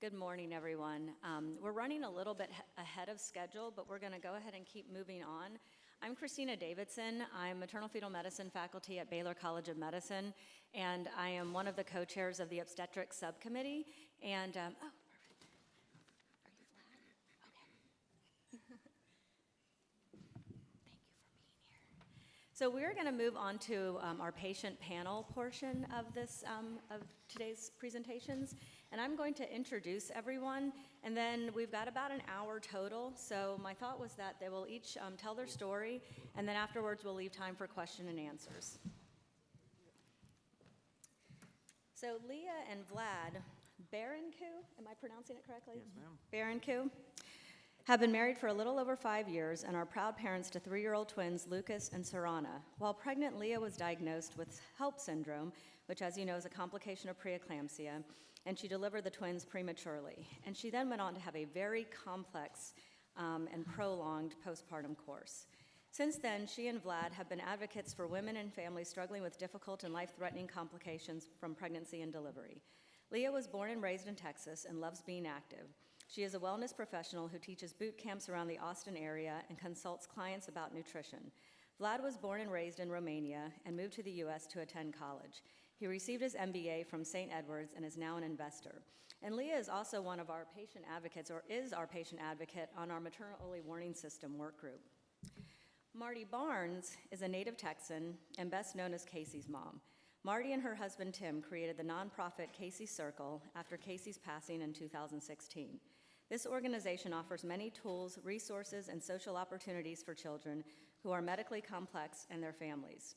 Good morning, everyone. We're running a little bit ahead of schedule, but we're going to go ahead and keep moving on. I'm Christina Davidson. I'm maternal fetal medicine faculty at Baylor College of Medicine, and I am one of the co-chairs of the obstetrics subcommittee. And, oh, perfect. Are you flat? Okay. Thank you for being here. So we're going to move on to our patient panel portion of this of today's presentations. And I'm going to introduce everyone, and then we've got about an hour total. So my thought was that they will each tell their story, and then afterwards we'll leave time for question and answers. So Leah and Vlad Barancu, am I pronouncing it correctly? Yes, ma'am. Barancu, have been married for a little over 5 years and are proud parents to 3-year-old twins Lucas and Sarana. While pregnant, Leah was diagnosed with HELP syndrome, which, as you know, is a complication of preeclampsia, and she delivered the twins prematurely. And she then went on to have a very complex and prolonged postpartum course. Since then, she and Vlad have been advocates for women and families struggling with difficult and life-threatening complications from pregnancy and delivery. Leah was born and raised in Texas and loves being active. She is a wellness professional who teaches boot camps around the Austin area and consults clients about nutrition. Vlad was born and raised in Romania and moved to the U.S. to attend college. He received his MBA from St. Edward's and is now an investor. And Leah is also one of our patient advocates, or is our patient advocate on our maternal early warning system work group. Marty Barnes is a native Texan and best known as Casey's mom. Marty and her husband Tim created the nonprofit Casey Circle after Casey's passing in 2016. This organization offers many tools, resources, and social opportunities for children who are medically complex and their families.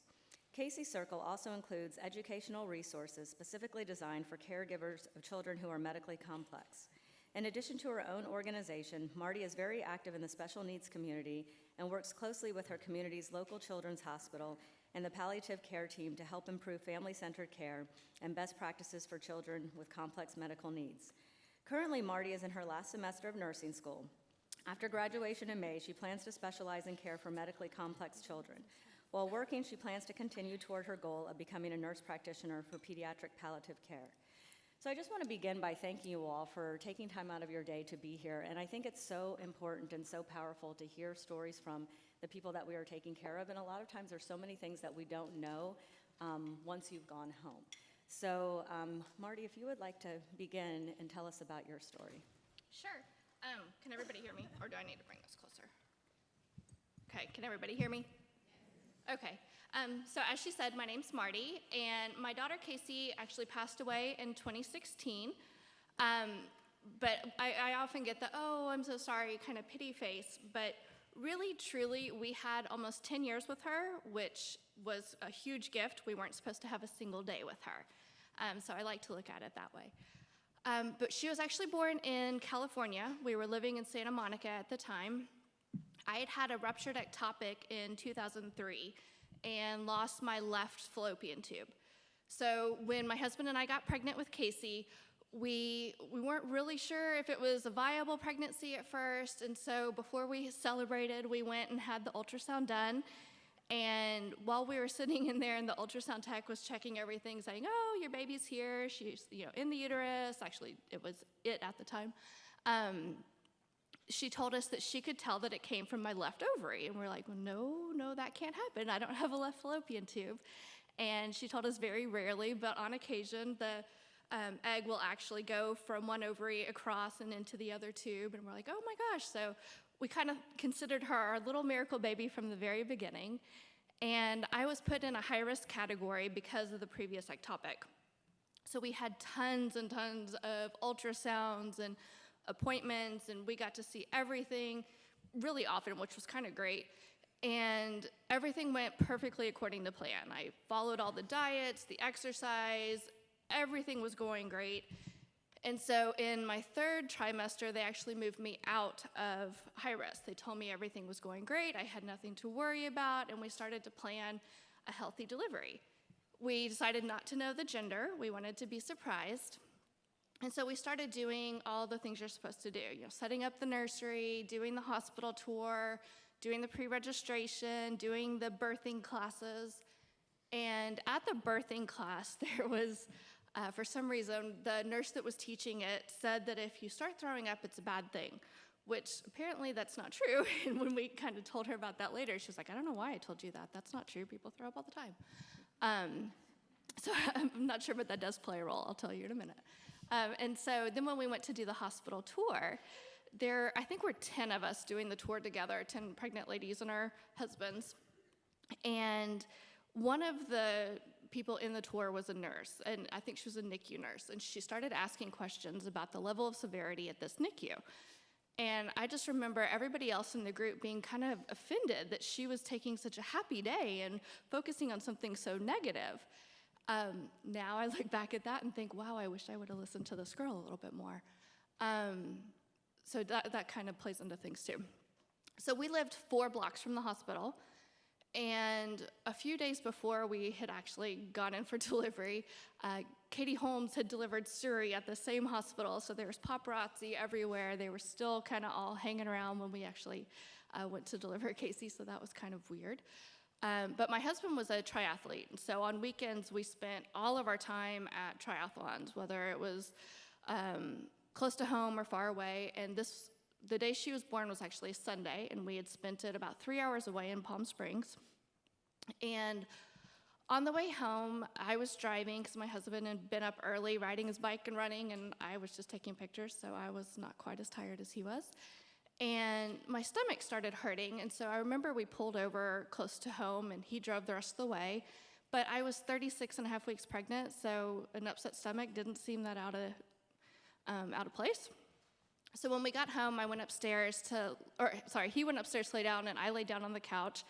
Casey Circle also includes educational resources specifically designed for caregivers of children who are medically complex. In addition to her own organization, Marty is very active in the special needs community and works closely with her community's local children's hospital and the palliative care team to help improve family-centered care and best practices for children with complex medical needs. Currently, Marty is in her last semester of nursing school. After graduation in May, she plans to specialize in care for medically complex children. While working, she plans to continue toward her goal of becoming a nurse practitioner for pediatric palliative care. So I just want to begin by thanking you all for taking time out of your day to be here. And I think it's so important and so powerful to hear stories from the people that we are taking care of. And a lot of times there's so many things that we don't know once you've gone home. So Marty, if you would like to begin and tell us about your story. Sure. Can everybody hear me? Or do I need to bring this closer? Okay, can everybody hear me? Okay, so as she said, my name's Marty, and my daughter Casey actually passed away in 2016, but I often get the, oh, I'm so sorry, kind of pity face, but really, truly, we had almost 10 years with her, which was a huge gift. We weren't supposed to have a single day with her, so I like to look at it that way. But she was actually born in California. We were living in Santa Monica at the time. I had had a ruptured ectopic in 2003 and lost my left fallopian tube. So when my husband and I got pregnant with Casey, we weren't really sure if it was a viable pregnancy at first, and so before we celebrated, we went and had the ultrasound done. And while we were sitting in there and the ultrasound tech was checking everything, saying, oh, your baby's here, she's in the uterus, actually it was it at the time, she told us that she could tell that it came from my left ovary. And we're like, well, no, that can't happen. I don't have a left fallopian tube. And she told us very rarely, but on occasion, the egg will actually go from one ovary across and into the other tube. And we're like, oh my gosh. So we kind of considered her our little miracle baby from the very beginning. And I was put in a high-risk category because of the previous ectopic. So we had tons and tons of ultrasounds and appointments, and we got to see everything really often, which was kind of great. And everything went perfectly according to plan. I followed all the diets, the exercise, everything was going great. And so in my third trimester, they actually moved me out of high risk. They told me everything was going great, I had nothing to worry about, and we started to plan a healthy delivery. We decided not to know the gender. We wanted to be surprised. And so we started doing all the things you're supposed to do, setting up the nursery, doing the hospital tour, doing the pre-registration, doing the birthing classes. And at the birthing class, there was For some reason, the nurse that was teaching it said that if you start throwing up, it's a bad thing, which apparently that's not true. And when we kind of told her about that later, she was like, I don't know why I told you that. That's not true. People throw up all the time. So I'm not sure, but that does play a role. I'll tell you in a minute. And so then when we went to do the hospital tour, I think we're 10 of us doing the tour together, 10 pregnant ladies and our husbands. And one of the people in the tour was a nurse, and I think she was a NICU nurse, and she started asking questions about the level of severity at this NICU. And I just remember everybody else in the group being kind of offended that she was taking such a happy day and focusing on something so negative. Now I look back at that and think, wow, I wish I would have listened to this girl a little bit more. So that kind of plays into things too. So we lived 4 blocks from the hospital, and a few days before we had actually gone in for delivery, Katie Holmes had delivered Suri at the same hospital, so there was paparazzi everywhere. They were still kind of all hanging around when we actually went to deliver Casey, so that was kind of weird. But my husband was a triathlete, and so on weekends we spent all of our time at triathlons, whether it was close to home or far away. And the day she was born was actually a Sunday, and we had spent it about 3 hours away in Palm Springs. And on the way home, I was driving because my husband had been up early riding his bike and running, and I was just taking pictures, so I was not quite as tired as he was. And my stomach started hurting, and so I remember we pulled over close to home, and he drove the rest of the way. But I was 36 and a half weeks pregnant, so an upset stomach didn't seem that out of place. So when we got home, he went upstairs to lay down, and I laid down on the couch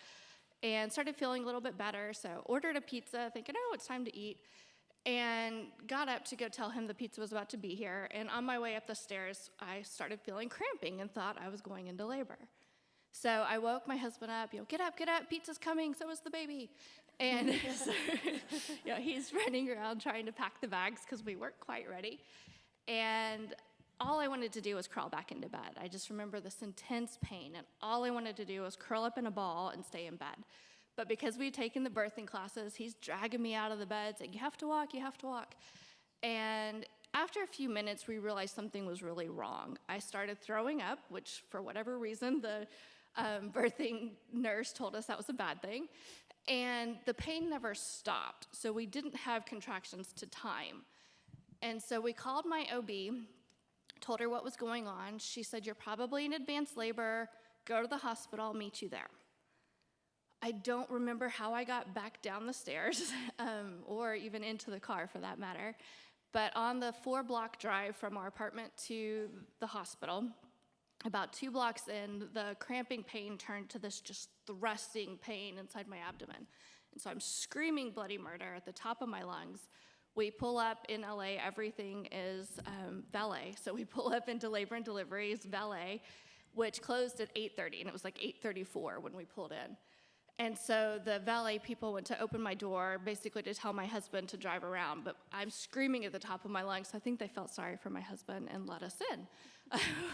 and started feeling a little bit better. So ordered a pizza, thinking, oh, it's time to eat, and got up to go tell him the pizza was about to be here. And on my way up the stairs, I started feeling cramping and thought I was going into labor. So I woke my husband up, get up, pizza's coming, so is the baby. And so, he's running around trying to pack the bags because we weren't quite ready. And all I wanted to do was crawl back into bed. I just remember this intense pain, and all I wanted to do was curl up in a ball and stay in bed. But because we'd taken the birthing classes, he's dragging me out of the bed, saying, you have to walk. And after a few minutes, we realized something was really wrong. I started throwing up, which for whatever reason, the birthing nurse told us that was a bad thing. And the pain never stopped, so we didn't have contractions to time. And so we called my OB, told her what was going on. She said, you're probably in advanced labor. Go to the hospital, I'll meet you there. I don't remember how I got back down the stairs or even into the car for that matter. But on the 4-block drive from our apartment to the hospital, about 2 blocks in, the cramping pain turned to this just thrusting pain inside my abdomen. And so I'm screaming bloody murder at the top of my lungs. We pull up in LA, everything is valet. So we pull up into labor and deliveries, valet, which closed at 8:30, and it was like 8:34 when we pulled in. And so the valet people went to open my door, basically to tell my husband to drive around, but I'm screaming at the top of my lungs, so I think they felt sorry for my husband and let us in,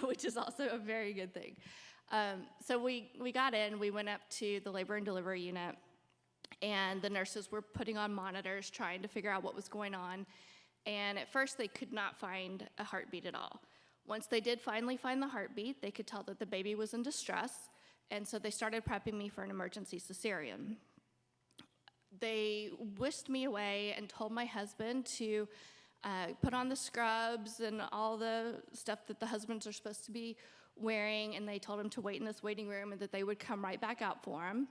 which is also a very good thing. So we got in, we went up to the labor and delivery unit, and the nurses were putting on monitors, trying to figure out what was going on. And at first, they could not find a heartbeat at all. Once they did finally find the heartbeat, they could tell that the baby was in distress, and so they started prepping me for an emergency cesarean. They whisked me away and told my husband to put on the scrubs and all the stuff that the husbands are supposed to be wearing, and they told him to wait in this waiting room and that they would come right back out for him.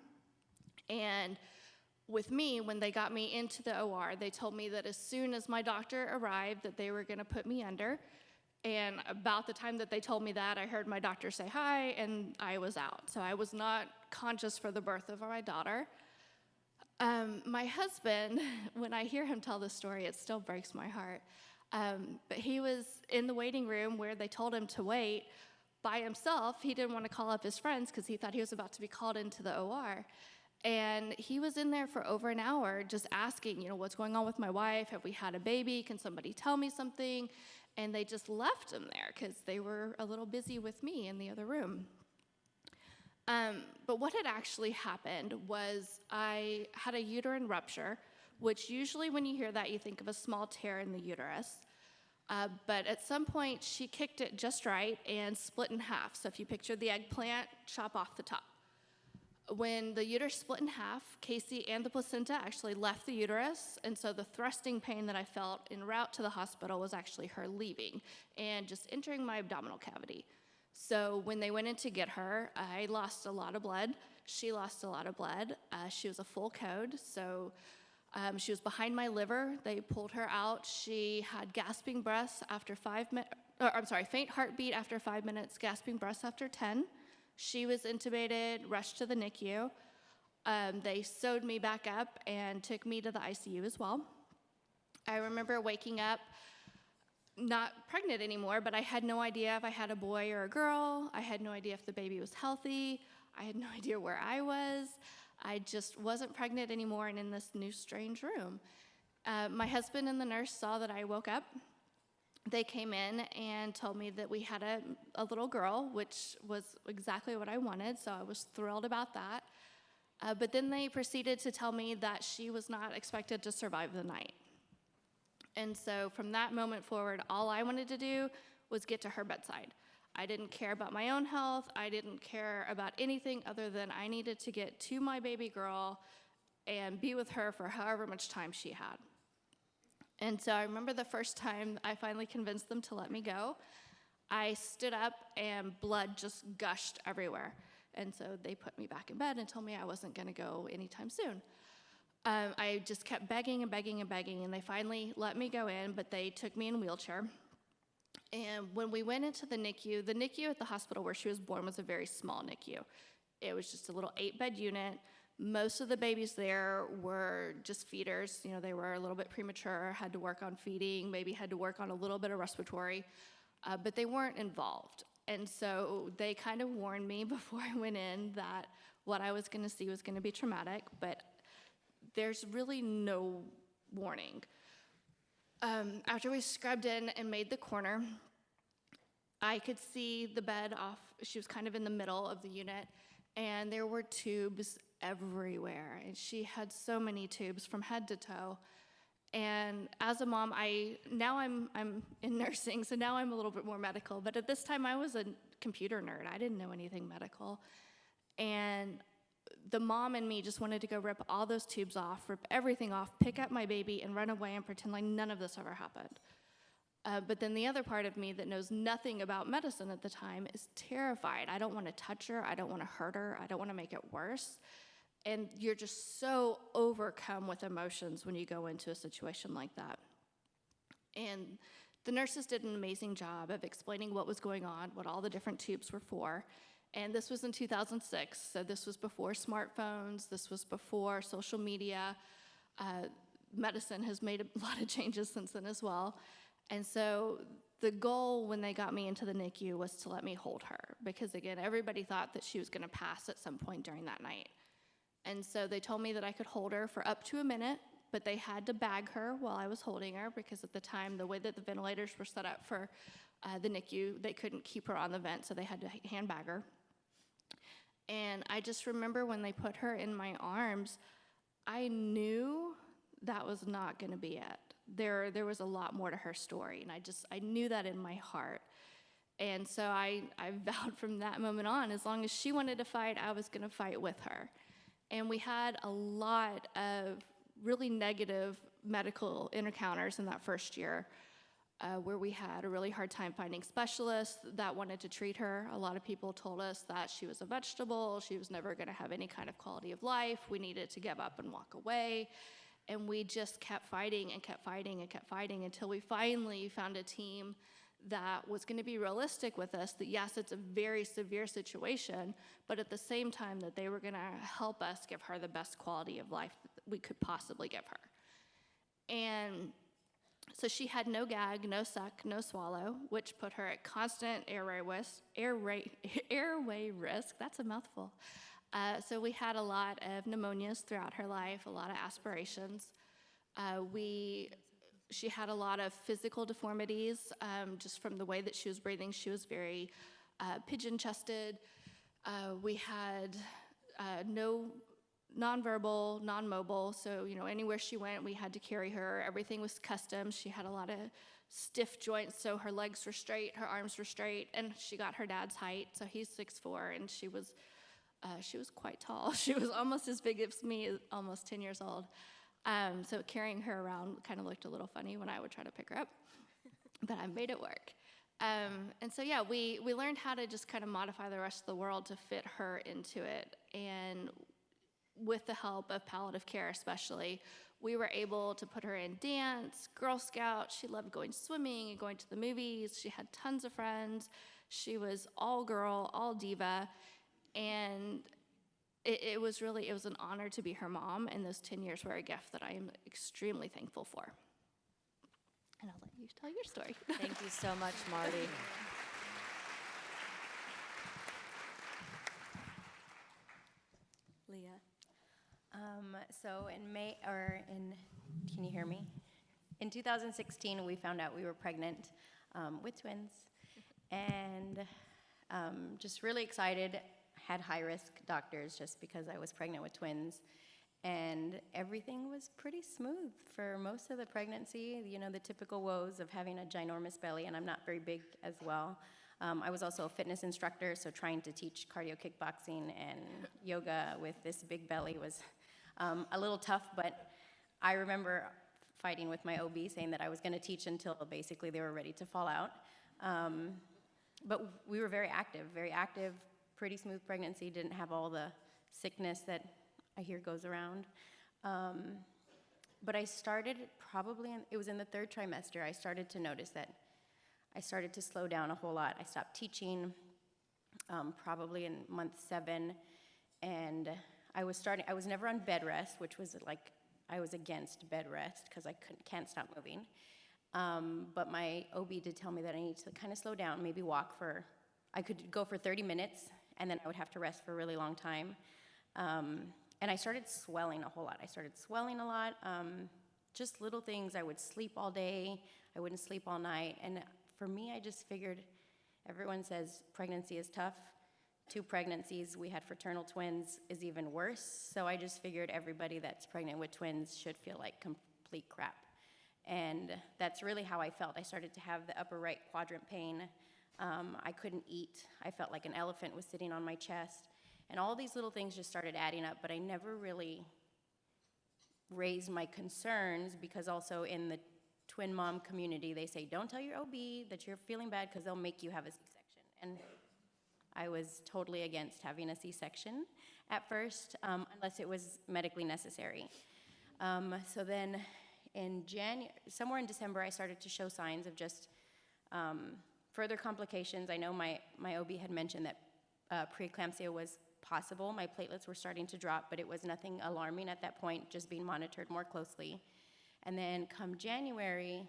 And with me, when they got me into the OR, they told me that as soon as my doctor arrived, that they were going to put me under. And about the time that they told me that, I heard my doctor say hi, and I was out. So I was not conscious for the birth of my daughter. My husband, when I hear him tell this story, it still breaks my heart. But he was in the waiting room where they told him to wait by himself. He didn't want to call up his friends because he thought he was about to be called into the OR. And he was in there for over an hour just asking, what's going on with my wife? Have we had a baby? Can somebody tell me something? And they just left him there because they were a little busy with me in the other room. But what had actually happened was I had a uterine rupture, which usually when you hear that, you think of a small tear in the uterus. But at some point, she kicked it just right and split in half. So if you picture the eggplant, chop off the top. When the uterus split in half, Casey and the placenta actually left the uterus, and so the thrusting pain that I felt en route to the hospital was actually her leaving and just entering my abdominal cavity. So when they went in to get her, I lost a lot of blood. She lost a lot of blood. She was a full code, so she was behind my liver. They pulled her out. She had gasping breaths after faint heartbeat after 5 minutes, gasping breaths after 10. She was intubated, rushed to the NICU. They sewed me back up and took me to the ICU as well. I remember waking up, not pregnant anymore, but I had no idea if I had a boy or a girl. I had no idea if the baby was healthy. I had no idea where I was. I just wasn't pregnant anymore and in this new strange room. My husband and the nurse saw that I woke up. They came in and told me that we had a little girl, which was exactly what I wanted, so I was thrilled about that. But then they proceeded to tell me that she was not expected to survive the night. And so from that moment forward, all I wanted to do was get to her bedside. I didn't care about my own health. I didn't care about anything other than I needed to get to my baby girl and be with her for however much time she had. And so I remember the first time I finally convinced them to let me go, I stood up and blood just gushed everywhere. And so they put me back in bed and told me I wasn't going to go anytime soon. I just kept begging and begging and begging, and they finally let me go in, but they took me in a wheelchair. And when we went into the NICU at the hospital where she was born was a very small NICU. It was just a little 8-bed unit. Most of the babies there were just feeders. You know, they were a little bit premature, had to work on feeding, maybe had to work on a little bit of respiratory, but they weren't involved. And so they kind of warned me before I went in that what I was going to see was going to be traumatic, but there's really no warning. After we scrubbed in and made the corner, I could see the bed off. She was kind of in the middle of the unit, and there were tubes everywhere, and she had so many tubes from head to toe. And as a mom, I'm in nursing, so now I'm a little bit more medical, but at this time I was a computer nerd. I didn't know anything medical. And the mom and me just wanted to go rip all those tubes off, rip everything off, pick up my baby, and run away and pretend like none of this ever happened. But then the other part of me that knows nothing about medicine at the time is terrified. I don't want to touch her. I don't want to hurt her. I don't want to make it worse. And you're just so overcome with emotions when you go into a situation like that. And the nurses did an amazing job of explaining what was going on, what all the different tubes were for. And this was in 2006, so this was before smartphones, this was before social media. Medicine has made a lot of changes since then as well. And so the goal when they got me into the NICU was to let me hold her, because again, everybody thought that she was going to pass at some point during that night. And so they told me that I could hold her for up to a minute, but they had to bag her while I was holding her, because at the time, the way that the ventilators were set up for the NICU, they couldn't keep her on the vent, so they had to hand bag her. And I just remember when they put her in my arms, I knew that was not going to be it. There was a lot more to her story, and I knew that in my heart. And so I vowed from that moment on, as long as she wanted to fight, I was going to fight with her. And we had a lot of really negative medical encounters in that first year, where we had a really hard time finding specialists that wanted to treat her. A lot of people told us that she was a vegetable, she was never going to have any kind of quality of life, we needed to give up and walk away. And we just kept fighting and kept fighting and kept fighting until we finally found a team that was going to be realistic with us, that yes, it's a very severe situation, but at the same time that they were going to help us give her the best quality of life that we could possibly give her. And so she had no gag, no suck, no swallow, which put her at constant airway risk. That's a mouthful. So we had a lot of pneumonias throughout her life, a lot of aspirations. She had a lot of physical deformities, just from the way that she was breathing. She was very pigeon-chested. We had no nonverbal, non-mobile, so, anywhere she went, we had to carry her. Everything was custom. She had a lot of stiff joints, so her legs were straight, her arms were straight, and she got her dad's height, so he's 6'4", and she was quite tall. She was almost as big as me, almost 10 years old. So carrying her around kind of looked a little funny when I would try to pick her up, but I made it work. And so, yeah, we learned how to just kind of modify the rest of the world to fit her into it. And with the help of palliative care especially, we were able to put her in dance, Girl Scouts. She loved going swimming and going to the movies. She had tons of friends. She was all girl, all diva. And it was an honor to be her mom, and those 10 years were a gift that I am extremely thankful for. And I'll let you tell your story. Thank you so much, Marty. Leah. So can you hear me? In 2016, we found out we were pregnant with twins, and just really excited. Had high-risk doctors just because I was pregnant with twins, and everything was pretty smooth for most of the pregnancy. The typical woes of having a ginormous belly, and I'm not very big as well. I was also a fitness instructor, so trying to teach cardio kickboxing and yoga with this big belly was a little tough, but I remember fighting with my OB saying that I was going to teach until basically they were ready to fall out. But we were very active, pretty smooth pregnancy, didn't have all the sickness that I hear goes around. But I started it was in the 3rd trimester, I started to notice that I started to slow down a whole lot. I stopped teaching probably in month 7, and I was never on bed rest, which was like, I was against bed rest because I can't stop moving. But my OB did tell me that I need to kind of slow down, maybe I could go for 30 minutes, and then I would have to rest for a really long time. And I started swelling a whole lot. Just little things. I would sleep all day. I wouldn't sleep all night. And for me, I just figured, everyone says pregnancy is tough. 2 pregnancies, we had fraternal twins, is even worse. So I just figured everybody that's pregnant with twins should feel like complete crap. And that's really how I felt. I started to have the upper right quadrant pain. I couldn't eat. I felt like an elephant was sitting on my chest. And all these little things just started adding up, but I never really raised my concerns, because also in the twin mom community, they say, don't tell your OB that you're feeling bad because they'll make you have a C-section. And I was totally against having a C-section at first, unless it was medically necessary. So then somewhere in December, I started to show signs of just further complications. I know my OB had mentioned that preeclampsia was possible. My platelets were starting to drop, but it was nothing alarming at that point, just being monitored more closely. And then come January,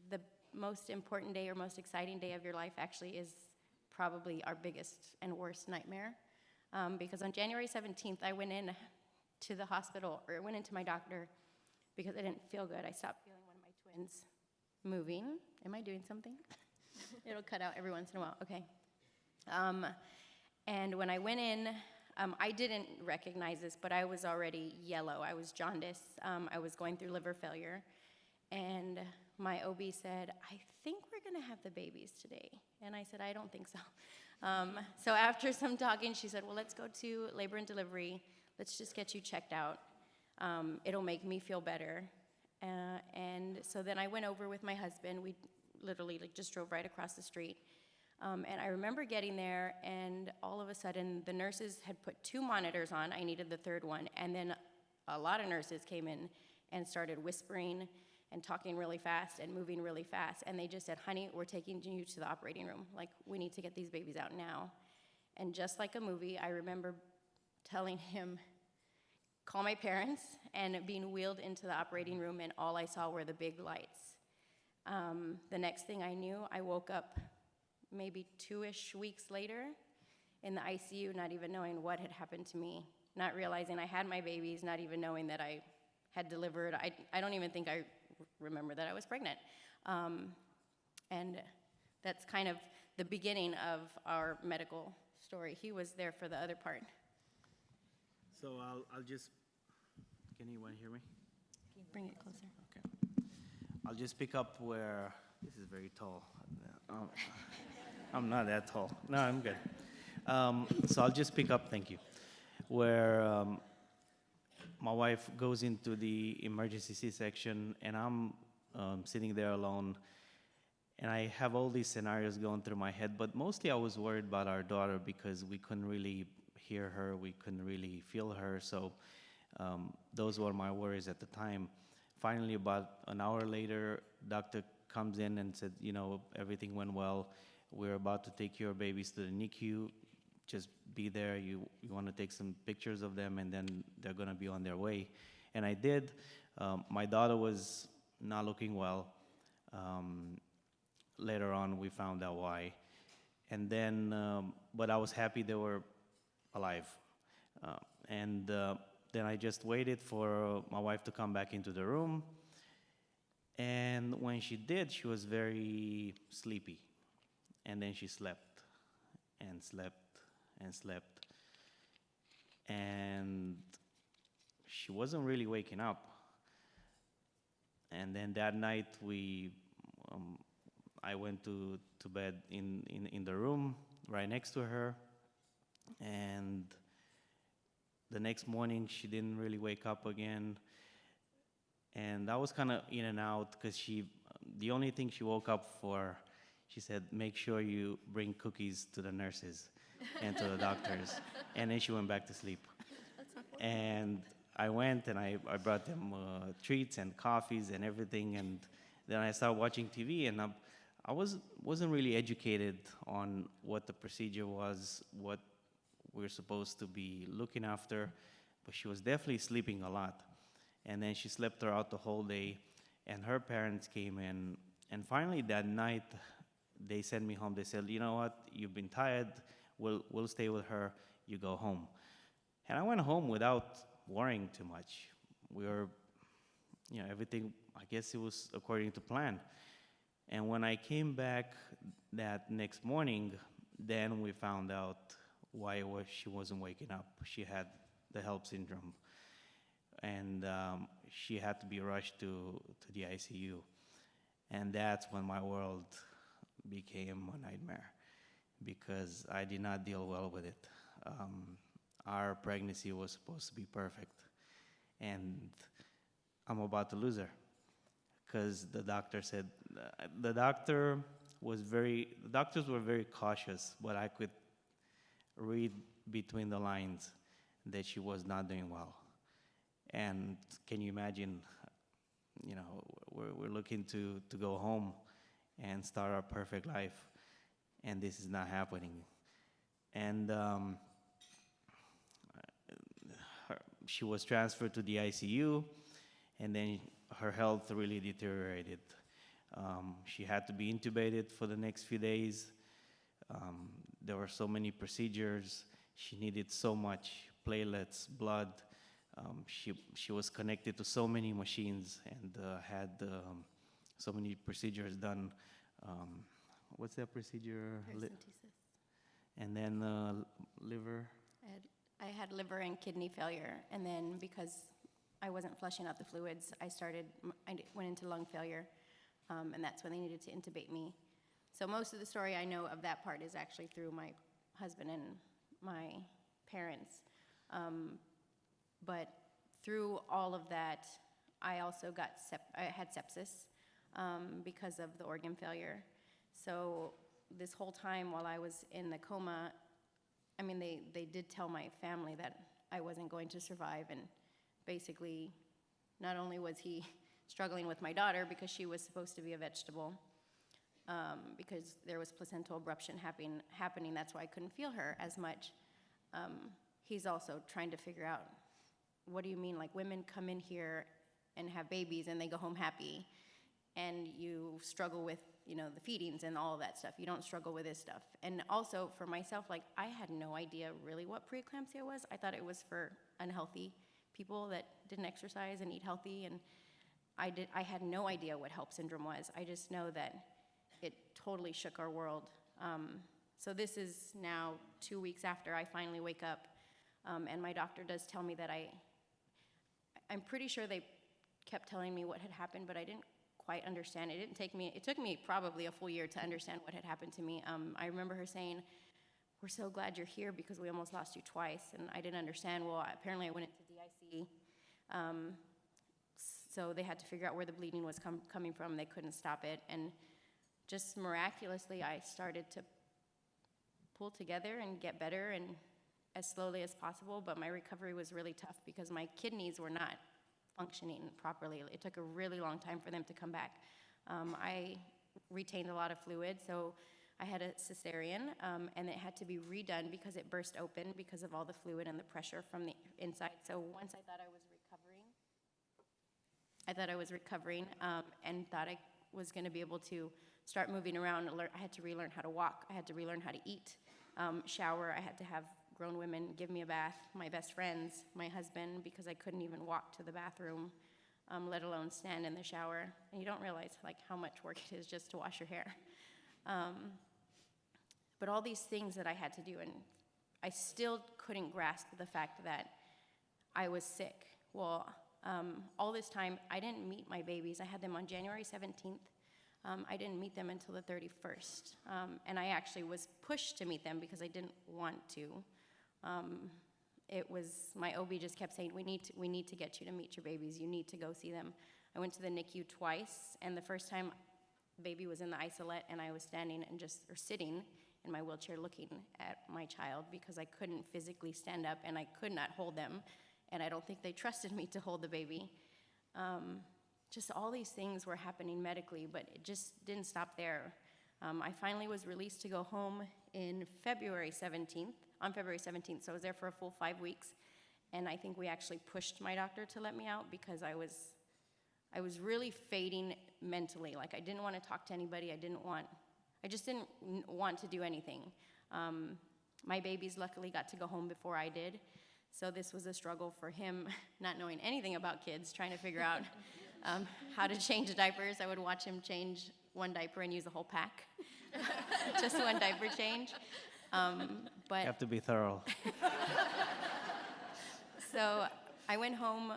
the most important day or most exciting day of your life actually is probably our biggest and worst nightmare. Because on January 17th, I went in to the hospital, or went into my doctor, because I didn't feel good. I stopped feeling one of my twins moving. Am I doing something? It'll cut out every once in a while. Okay. And when I went in, I didn't recognize this, but I was already yellow. I was jaundice. I was going through liver failure. And my OB said, I think we're going to have the babies today. And I said, I don't think so. So after some talking, she said, well, let's go to labor and delivery. Let's just get you checked out. It'll make me feel better. And so then I went over with my husband. We literally just drove right across the street. And I remember getting there, and all of a sudden, the nurses had put 2 monitors on. I needed the 3rd one. And then a lot of nurses came in and started whispering and talking really fast and moving really fast. And they just said, honey, we're taking you to the operating room. Like, we need to get these babies out now. And just like a movie, I remember telling him, call my parents, and being wheeled into the operating room, and all I saw were the big lights. The next thing I knew, I woke up maybe 2-ish weeks later in the ICU, not even knowing what had happened to me, not realizing I had my babies, not even knowing that I had delivered. I don't even think I remember that I was pregnant. And that's kind of the beginning of our medical story. He was there for the other part. So I'll just, can anyone hear me? Bring it closer. Okay. I'll just pick up where, this is very tall. I'm not that tall. No, I'm good. So I'll just pick up, thank you, where my wife goes into the emergency C-section, and I'm sitting there alone, and I have all these scenarios going through my head, but mostly I was worried about our daughter because we couldn't really hear her, we couldn't really feel her, so those were my worries at the time. Finally, about an hour later, doctor comes in and said, you know, everything went well. We're about to take your babies to the NICU. Just be there. You want to take some pictures of them, and then they're going to be on their way. And I did. My daughter was not looking well. Later on, we found out why. And then, but I was happy they were alive. Then I just waited for my wife to come back into the room. And when she did, she was very sleepy. And then she slept and slept and slept. And she wasn't really waking up. And then that night, I went to bed in the room right next to her. And the next morning, she didn't really wake up again. And I was kind of in and out because the only thing she woke up for, she said, make sure you bring cookies to the nurses and to the doctors. And then she went back to sleep. And I went and I brought them treats and coffees and everything. And then I started watching TV, and I wasn't really educated on what the procedure was, what we're supposed to be looking after, but she was definitely sleeping a lot. And then she slept throughout the whole day, and her parents came in, and finally that night, they sent me home. They said, you know what, you've been tired, we'll stay with her, you go home. And I went home without worrying too much. We were, everything, I guess it was according to plan. And when I came back that next morning, then we found out why she wasn't waking up. She had the HELLP syndrome, and she had to be rushed to the ICU. And that's when my world became a nightmare, because I did not deal well with it. Our pregnancy was supposed to be perfect, and I'm about to lose her, because the doctor said, the doctors were very cautious, but I could read between the lines that she was not doing well. And can you imagine, we're looking to go home and start our perfect life, and this is not happening. And she was transferred to the ICU, and then her health really deteriorated. She had to be intubated for the next few days. There were so many procedures. She needed so much platelets, blood. She was connected to so many machines and had so many procedures done. What's that procedure? Paracentesis. And then liver. I had liver and kidney failure, and then because I wasn't flushing out the fluids, I went into lung failure, and that's when they needed to intubate me. So most of the story I know of that part is actually through my husband and my parents. But through all of that, I also I had sepsis because of the organ failure. So this whole time while I was in the coma, I mean, they did tell my family that I wasn't going to survive, and basically, not only was he struggling with my daughter because she was supposed to be a vegetable, because there was placental abruption happening, that's why I couldn't feel her as much. He's also trying to figure out, what do you mean, like women come in here and have babies and they go home happy, and you struggle with, the feedings and all of that stuff. You don't struggle with this stuff. And also for myself, like I had no idea really what preeclampsia was. I thought it was for unhealthy people that didn't exercise and eat healthy, and I had no idea what HELLP syndrome was. I just know that it totally shook our world. So this is now 2 weeks after I finally wake up. And my doctor does tell me that I'm pretty sure they kept telling me what had happened, but I didn't quite understand. It took me probably a full year to understand what had happened to me. I remember her saying, "We're so glad you're here because we almost lost you twice." And I didn't understand. Well, apparently I went into DIC. So they had to figure out where the bleeding was coming from. They couldn't stop it. And just miraculously, I started to pull together and get better, and as slowly as possible. But my recovery was really tough because my kidneys were not functioning properly. It took a really long time for them to come back. I retained a lot of fluid, so I had a cesarean, and it had to be redone because it burst open because of all the fluid and the pressure from the inside. So once I thought I was recovering, and thought I was going to be able to start moving around. I had to relearn how to walk. I had to relearn how to eat, shower. I had to have grown women give me a bath, my best friends, my husband, because I couldn't even walk to the bathroom, let alone stand in the shower. And you don't realize like how much work it is just to wash your hair. But all these things that I had to do, and I still couldn't grasp the fact that I was sick. Well, all this time, I didn't meet my babies. I had them on January 17th. I didn't meet them until the 31st. And I actually was pushed to meet them because I didn't want to. My OB just kept saying, we need to get you to meet your babies. You need to go see them. I went to the NICU twice, and the first time, baby was in the isolette, and I was standing or sitting in my wheelchair looking at my child because I couldn't physically stand up, and I could not hold them, and I don't think they trusted me to hold the baby. Just all these things were happening medically, but it just didn't stop there. I finally was released to go home on February 17th, so I was there for a full 5 weeks, and I think we actually pushed my doctor to let me out because I was really fading mentally. Like, I didn't want to talk to anybody. I just didn't want to do anything. My babies luckily got to go home before I did, so this was a struggle for him, not knowing anything about kids, trying to figure out how to change diapers. I would watch him change one diaper and use a whole pack, just one diaper change. But You have to be thorough. So I went home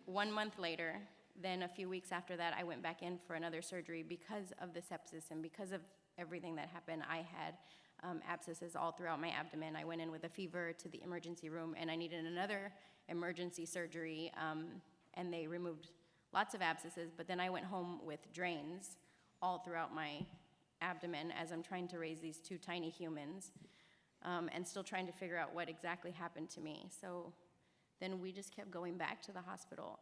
1 month later. Then a few weeks after that, I went back in for another surgery because of the sepsis and because of everything that happened. I had abscesses all throughout my abdomen. I went in with a fever to the emergency room, and I needed another emergency surgery, and they removed lots of abscesses, but then I went home with drains all throughout my abdomen as I'm trying to raise these two tiny humans, and still trying to figure out what exactly happened to me. So then we just kept going back to the hospital,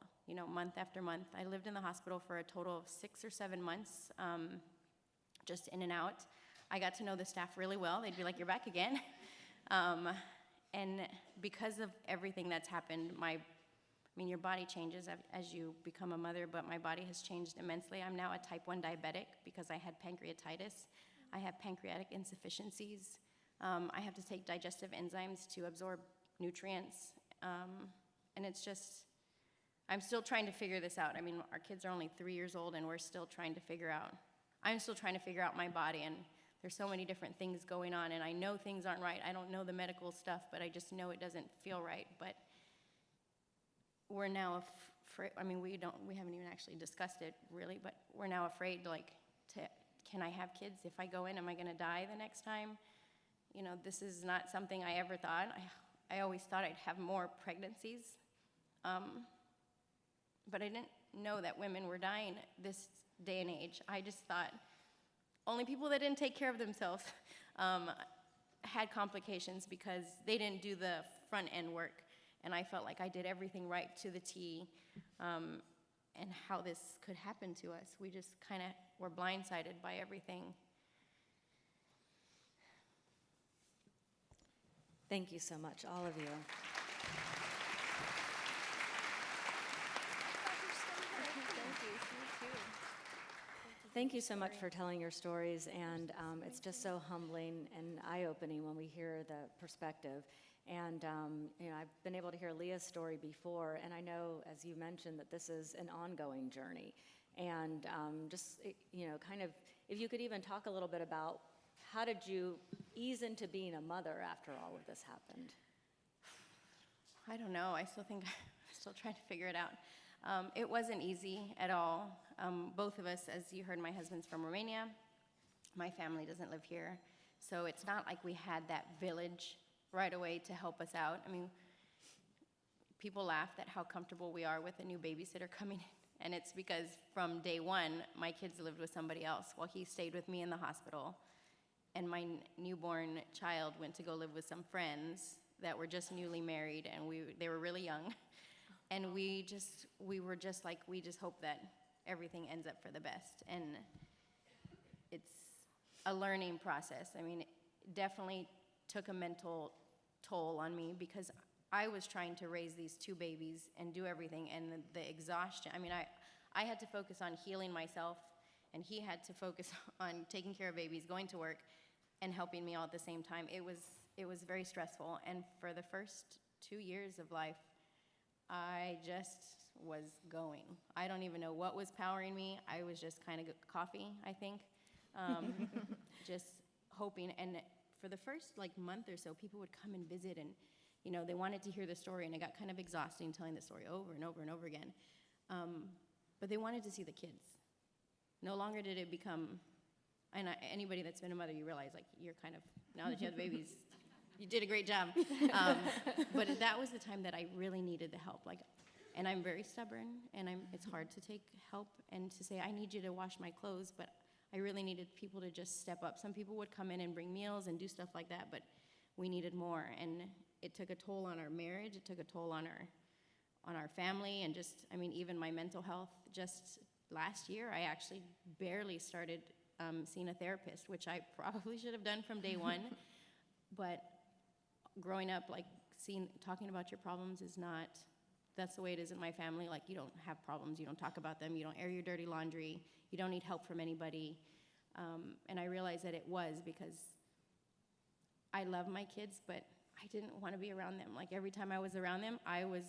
month after month. I lived in the hospital for a total of 6 or 7 months, just in and out. I got to know the staff really well. They'd be like, "You're back again." And because of everything that's happened, your body changes as you become a mother, but my body has changed immensely. I'm now a type 1 diabetic because I had pancreatitis. I have pancreatic insufficiencies. I have to take digestive enzymes to absorb nutrients. And it's just, I'm still trying to figure this out. Our kids are only 3 years old, and I'm still trying to figure out my body, and there's so many different things going on, and I know things aren't right. I don't know the medical stuff, but I just know it doesn't feel right. But we're now afraid. We haven't even actually discussed it really, but we're now afraid, can I have kids? If I go in, am I going to die the next time? This is not something I ever thought. I always thought I'd have more pregnancies, but I didn't know that women were dying this day and age. I just thought only people that didn't take care of themselves had complications because they didn't do the front end work. And I felt like I did everything right to the T, and how this could happen to us. We just kind of were blindsided by everything. Thank you so much, all of you. Thank you so much for telling your stories, and it's just so humbling and eye-opening when we hear the perspective. And I've been able to hear Leah's story before, and I know, as you mentioned, that this is an ongoing journey. And if you could even talk a little bit about how did you ease into being a mother after all of this happened? I don't know. I still think I'm still trying to figure it out. It wasn't easy at all. Both of us, as you heard, my husband's from Romania. My family doesn't live here. So it's not like we had that village right away to help us out. I mean, people laugh at how comfortable we are with a new babysitter coming in. And it's because from day one, my kids lived with somebody else while he stayed with me in the hospital. And my newborn child went to go live with some friends that were just newly married, and they were really young. And we were just like, we just hope that everything ends up for the best. And it's a learning process. I mean, it definitely took a mental toll on me because I was trying to raise these two babies and do everything, and the exhaustion. I mean, I had to focus on healing myself, and he had to focus on taking care of babies, going to work, and helping me all at the same time. It was very stressful, and for the first 2 years of life, I just was going. I don't even know what was powering me. I was just kind of coffee, I think, just hoping. And for the first month or so, people would come and visit, and they wanted to hear the story, and it got kind of exhausting telling the story over and over and over again. But they wanted to see the kids. No longer did it become, and anybody that's been a mother, you realize, you're kind of, now that you have babies, you did a great job. But that was the time that I really needed the help. And I'm very stubborn, and it's hard to take help and to say, I need you to wash my clothes, but I really needed people to just step up. Some people would come in and bring meals and do stuff like that, but we needed more. And it took a toll on our marriage. It took a toll on our family, and just, even my mental health. Just last year, I actually barely started seeing a therapist, which I probably should have done from day one. But growing up, talking about your problems is not, that's the way it is in my family. You don't have problems, you don't talk about them, you don't air your dirty laundry, you don't need help from anybody. And I realized that it was because I love my kids, but I didn't want to be around them. Every time I was around them, I was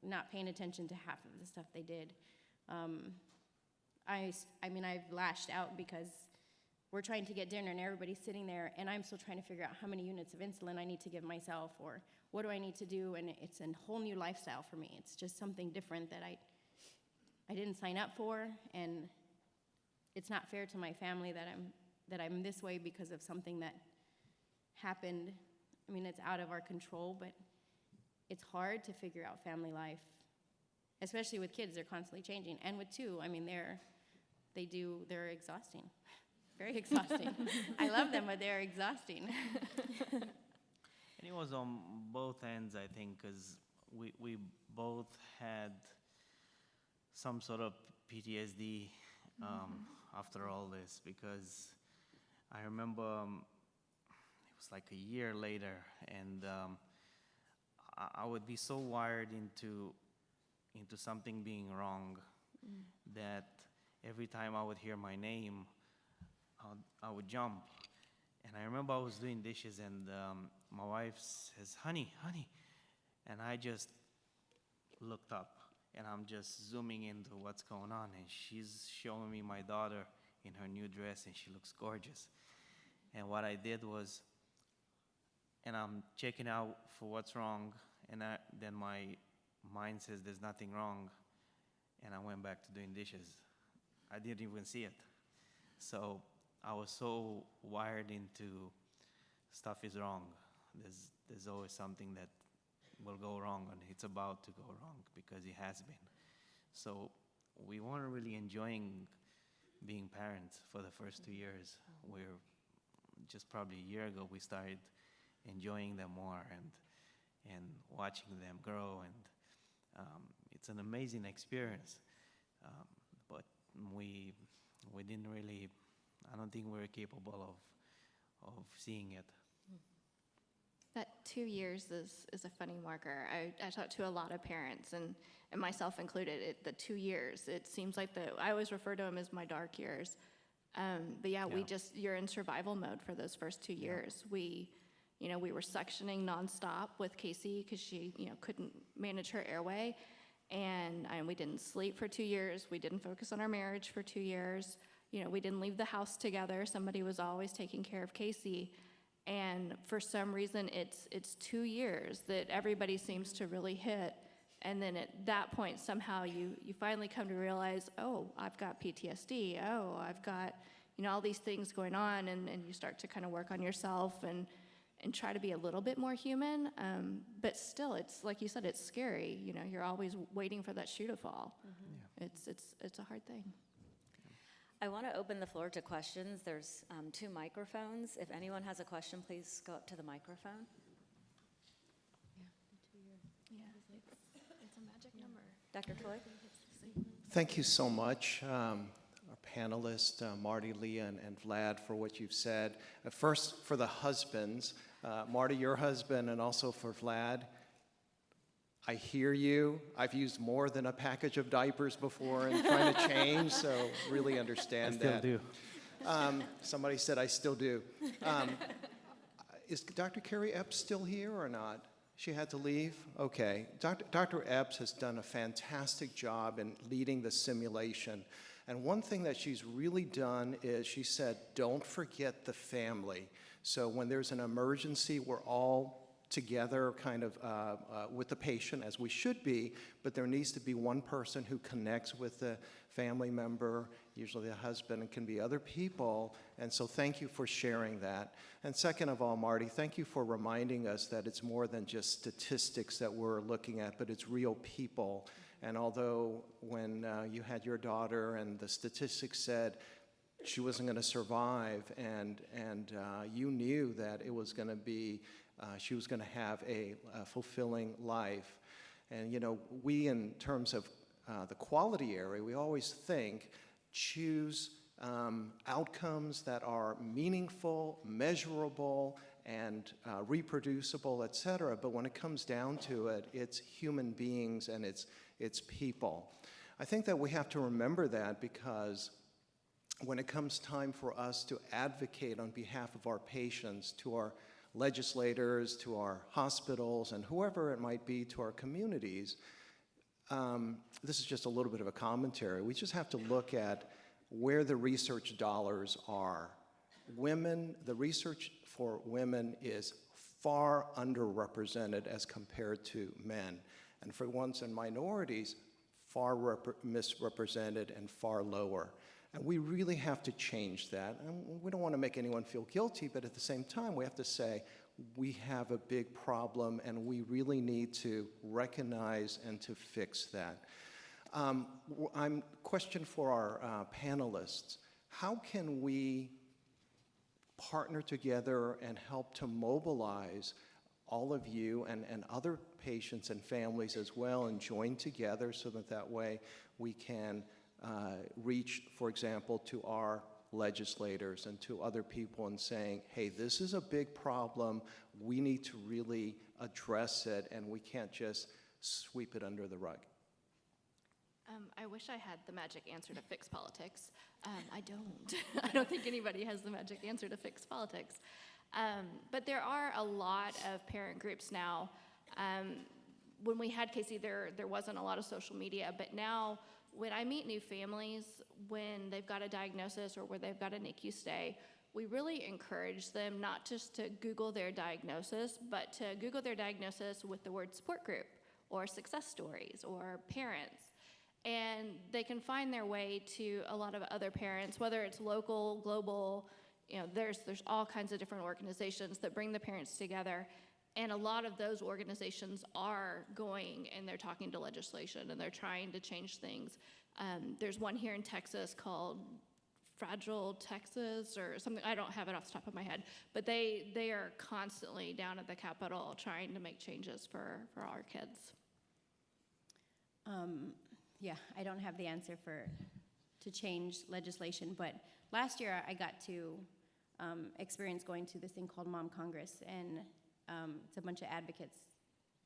not paying attention to half of the stuff they did. I've lashed out because we're trying to get dinner and everybody's sitting there, and I'm still trying to figure out how many units of insulin I need to give myself, or what do I need to do, and it's a whole new lifestyle for me. It's just something different that I didn't sign up for, and it's not fair to my family that I'm this way because of something that happened. It's out of our control, but it's hard to figure out family life, especially with kids. They're constantly changing, and with two, they're exhausting. Very exhausting. I love them, but they're exhausting. And it was on both ends, I think, because we both had some sort of PTSD after all this, because I remember it was like a year later, and I would be so wired into something being wrong that every time I would hear my name, I would jump. And I remember I was doing dishes, and my wife says, honey, and I just looked up, and I'm just zooming into what's going on, and she's showing me my daughter in her new dress, and she looks gorgeous. And what I did was, and I'm checking out for what's wrong, and then my mind says there's nothing wrong, and I went back to doing dishes. I didn't even see it. So I was so wired into stuff is wrong. There's always something that will go wrong, and it's about to go wrong because it has been. So we weren't really enjoying being parents for the first 2 years. We're just probably a year ago we started enjoying them more and watching them grow, and it's an amazing experience. But we didn't really. I don't think we're capable of seeing it. That 2 years is a funny marker. I talk to a lot of parents, and myself included, the 2 years, it seems like I always refer to them as my dark years. But yeah, you're in survival mode for those first 2 years. We were suctioning nonstop with Casey because she, couldn't manage her airway. And we didn't sleep for 2 years. We didn't focus on our marriage for 2 years. We didn't leave the house together. Somebody was always taking care of Casey. And for some reason, it's 2 years that everybody seems to really hit. And then at that point, somehow you finally come to realize, oh, I've got PTSD. Oh, I've got, all these things going on. And you start to kind of work on yourself and try to be a little bit more human. But still, it's like you said, it's scary. You're always waiting for that shoe to fall. Mm-hmm. Yeah. It's a hard thing. I want to open the floor to questions. There's 2 microphones. If anyone has a question, please go up to the microphone. It's a magic number. Dr. Toy? Thank you so much, our panelists, Marty, Leah, and Vlad, for what you've said. First, for the husbands, Marty, your husband, and also for Vlad, I hear you. I've used more than a package of diapers before and trying to change, so really understand that. I still do. Somebody said I still do. Is Dr. Carrie Epps still here or not? She had to leave? Okay. Dr. Epps has done a fantastic job in leading the simulation. And one thing that she's really done is she said, don't forget the family. So when there's an emergency, we're all together kind of with the patient, as we should be, but there needs to be one person who connects with the family member, usually the husband, and can be other people. And so thank you for sharing that. And second of all, Marty, thank you for reminding us that it's more than just statistics that we're looking at, but it's real people. And although when you had your daughter and the statistics said she wasn't going to survive, and you knew that it was going to be she was going to have a fulfilling life. And, we, in terms of the quality area, we always choose outcomes that are meaningful, measurable, and reproducible, et cetera. But when it comes down to it, it's human beings and it's people. I think that we have to remember that, because when it comes time for us to advocate on behalf of our patients, to our legislators, to our hospitals, and whoever it might be, to our communities, this is just a little bit of a commentary. We just have to look at where the research dollars are. The research for women is far underrepresented as compared to men. And for ones and minorities, far misrepresented and far lower. And we really have to change that. And we don't want to make anyone feel guilty, but at the same time, we have to say we have a big problem and we really need to recognize and to fix that. Question for our panelists. How can we partner together and help to mobilize all of you and other patients and families as well, and join together so that way we can reach, for example, to our legislators and to other people and saying, hey, this is a big problem, we need to really address it, and we can't just sweep it under the rug. I wish I had the magic answer to fix politics. I don't. I don't think anybody has the magic answer to fix politics. But there are a lot of parent groups now. When we had Casey, there wasn't a lot of social media, but now when I meet new families, when they've got a diagnosis or where they've got a NICU stay, we really encourage them not just to Google their diagnosis, but to Google their diagnosis with the word support group or success stories or parents. And they can find their way to a lot of other parents, whether it's local, global, there's all kinds of different organizations that bring the parents together. And a lot of those organizations are going and they're talking to legislation and they're trying to change things. There's one here in Texas called Fragile Texas or something. I don't have it off the top of my head, but they are constantly down at the Capitol trying to make changes for our kids. Yeah, I don't have the answer to change legislation, but last year I got to experience going to this thing called Mom Congress, and it's a bunch of advocates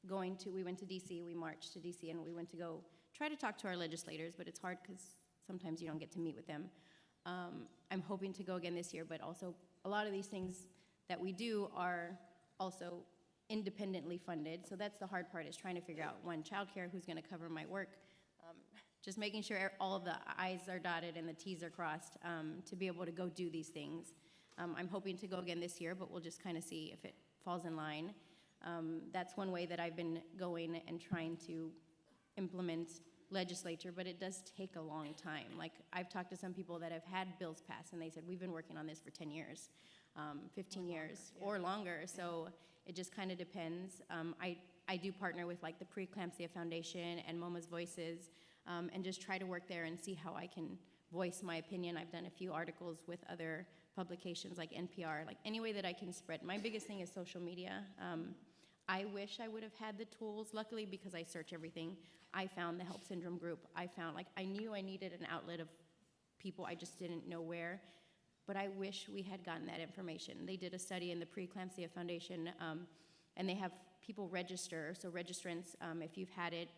we went to DC, we marched to DC, and we went to go try to talk to our legislators, but it's hard because sometimes you don't get to meet with them. I'm hoping to go again this year, but also a lot of these things that we do are also independently funded, so that's the hard part, is trying to figure out, one, childcare, who's going to cover my work, just making sure all of the I's are dotted and the T's are crossed to be able to go do these things. I'm hoping to go again this year, but we'll just kind of see if it falls in line. That's one way that I've been going and trying to implement legislature, but it does take a long time. Like, I've talked to some people that have had bills passed, and they said, we've been working on this for 10 years, 15 years, or longer. So it just kind of depends. I do partner with like the Preeclampsia Foundation and MoMA's Voices, and just try to work there and see how I can voice my opinion. I've done a few articles with other publications like NPR, like any way that I can spread. My biggest thing is social media. I wish I would have had the tools. Luckily, because I search everything, I found the HELP Syndrome group. I knew I needed an outlet of people, I just didn't know where. But I wish we had gotten that information. They did a study in the Preeclampsia Foundation, and they have people register, so registrants, if you've had it,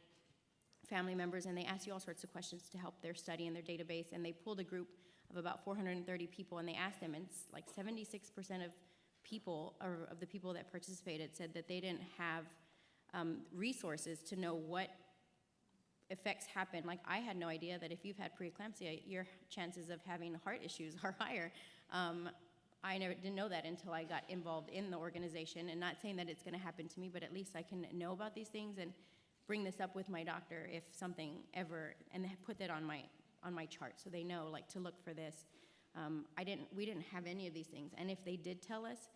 family members, and they ask you all sorts of questions to help their study and their database, and they pulled a group of about 430 people, and they asked them, and it's like 76% of people, or of the people that participated, said that they didn't have resources to know what effects happen. Like, I had no idea that if you've had preeclampsia, your chances of having heart issues are higher. I didn't know that until I got involved in the organization, and not saying that it's gonna happen to me, but at least I can know about these things and bring this up with my doctor if something ever, and put that on my chart so they know, like, to look for this. We didn't have any of these things, and if they did tell us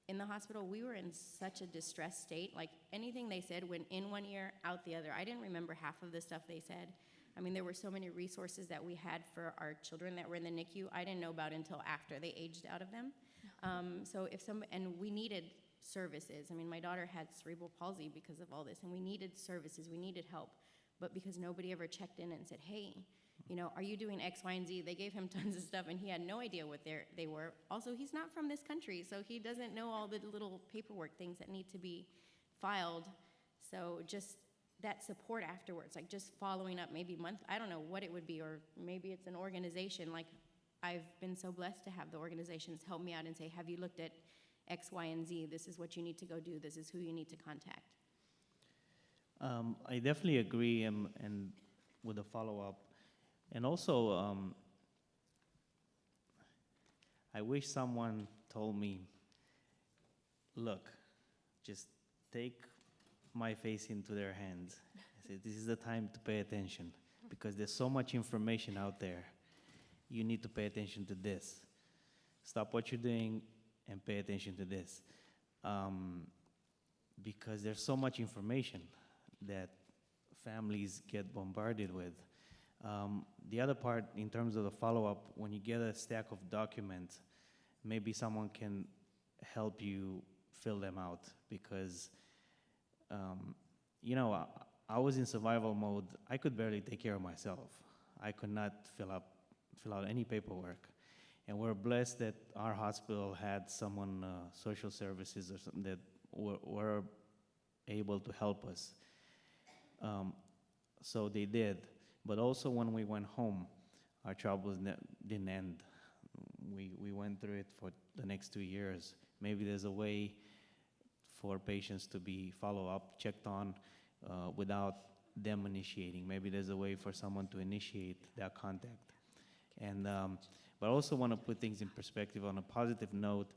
in the hospital, we were in such a distressed state. Like, anything they said went in one ear, out the other. I didn't remember half of the stuff they said. I mean, there were so many resources that we had for our children that were in the NICU I didn't know about until after they aged out of them. So and we needed services. I mean, my daughter had cerebral palsy because of all this, and we needed services, we needed help. But because nobody ever checked in and said, hey, you know, are you doing X, Y, and Z? They gave him tons of stuff, and he had no idea what they were. Also, he's not from this country, so he doesn't know all the little paperwork things that need to be filed. So just that support afterwards, like just following up, maybe I don't know what it would be, or maybe it's an organization. Like, I've been so blessed to have the organizations help me out and say, have you looked at X, Y, and Z? This is what you need to go do. This is who you need to contact. I definitely agree, and with the follow-up. And also, I wish someone told me, look, just take my face into their hands. I said, this is the time to pay attention, because there's so much information out there. You need to pay attention to this. Stop what you're doing and pay attention to this. Because there's so much information that families get bombarded with. The other part, in terms of the follow-up, when you get a stack of documents, maybe someone can help you fill them out, because, you know, I was in survival mode. I could barely take care of myself. I could not fill out any paperwork. And we're blessed that our hospital had someone, social services or something, that were able to help us. So they did. But also when we went home, our troubles didn't end. We went through it for the next 2 years. Maybe there's a way for patients to be follow-up, checked on, without them initiating. Maybe there's a way for someone to initiate that contact. And but I also want to put things in perspective on a positive note,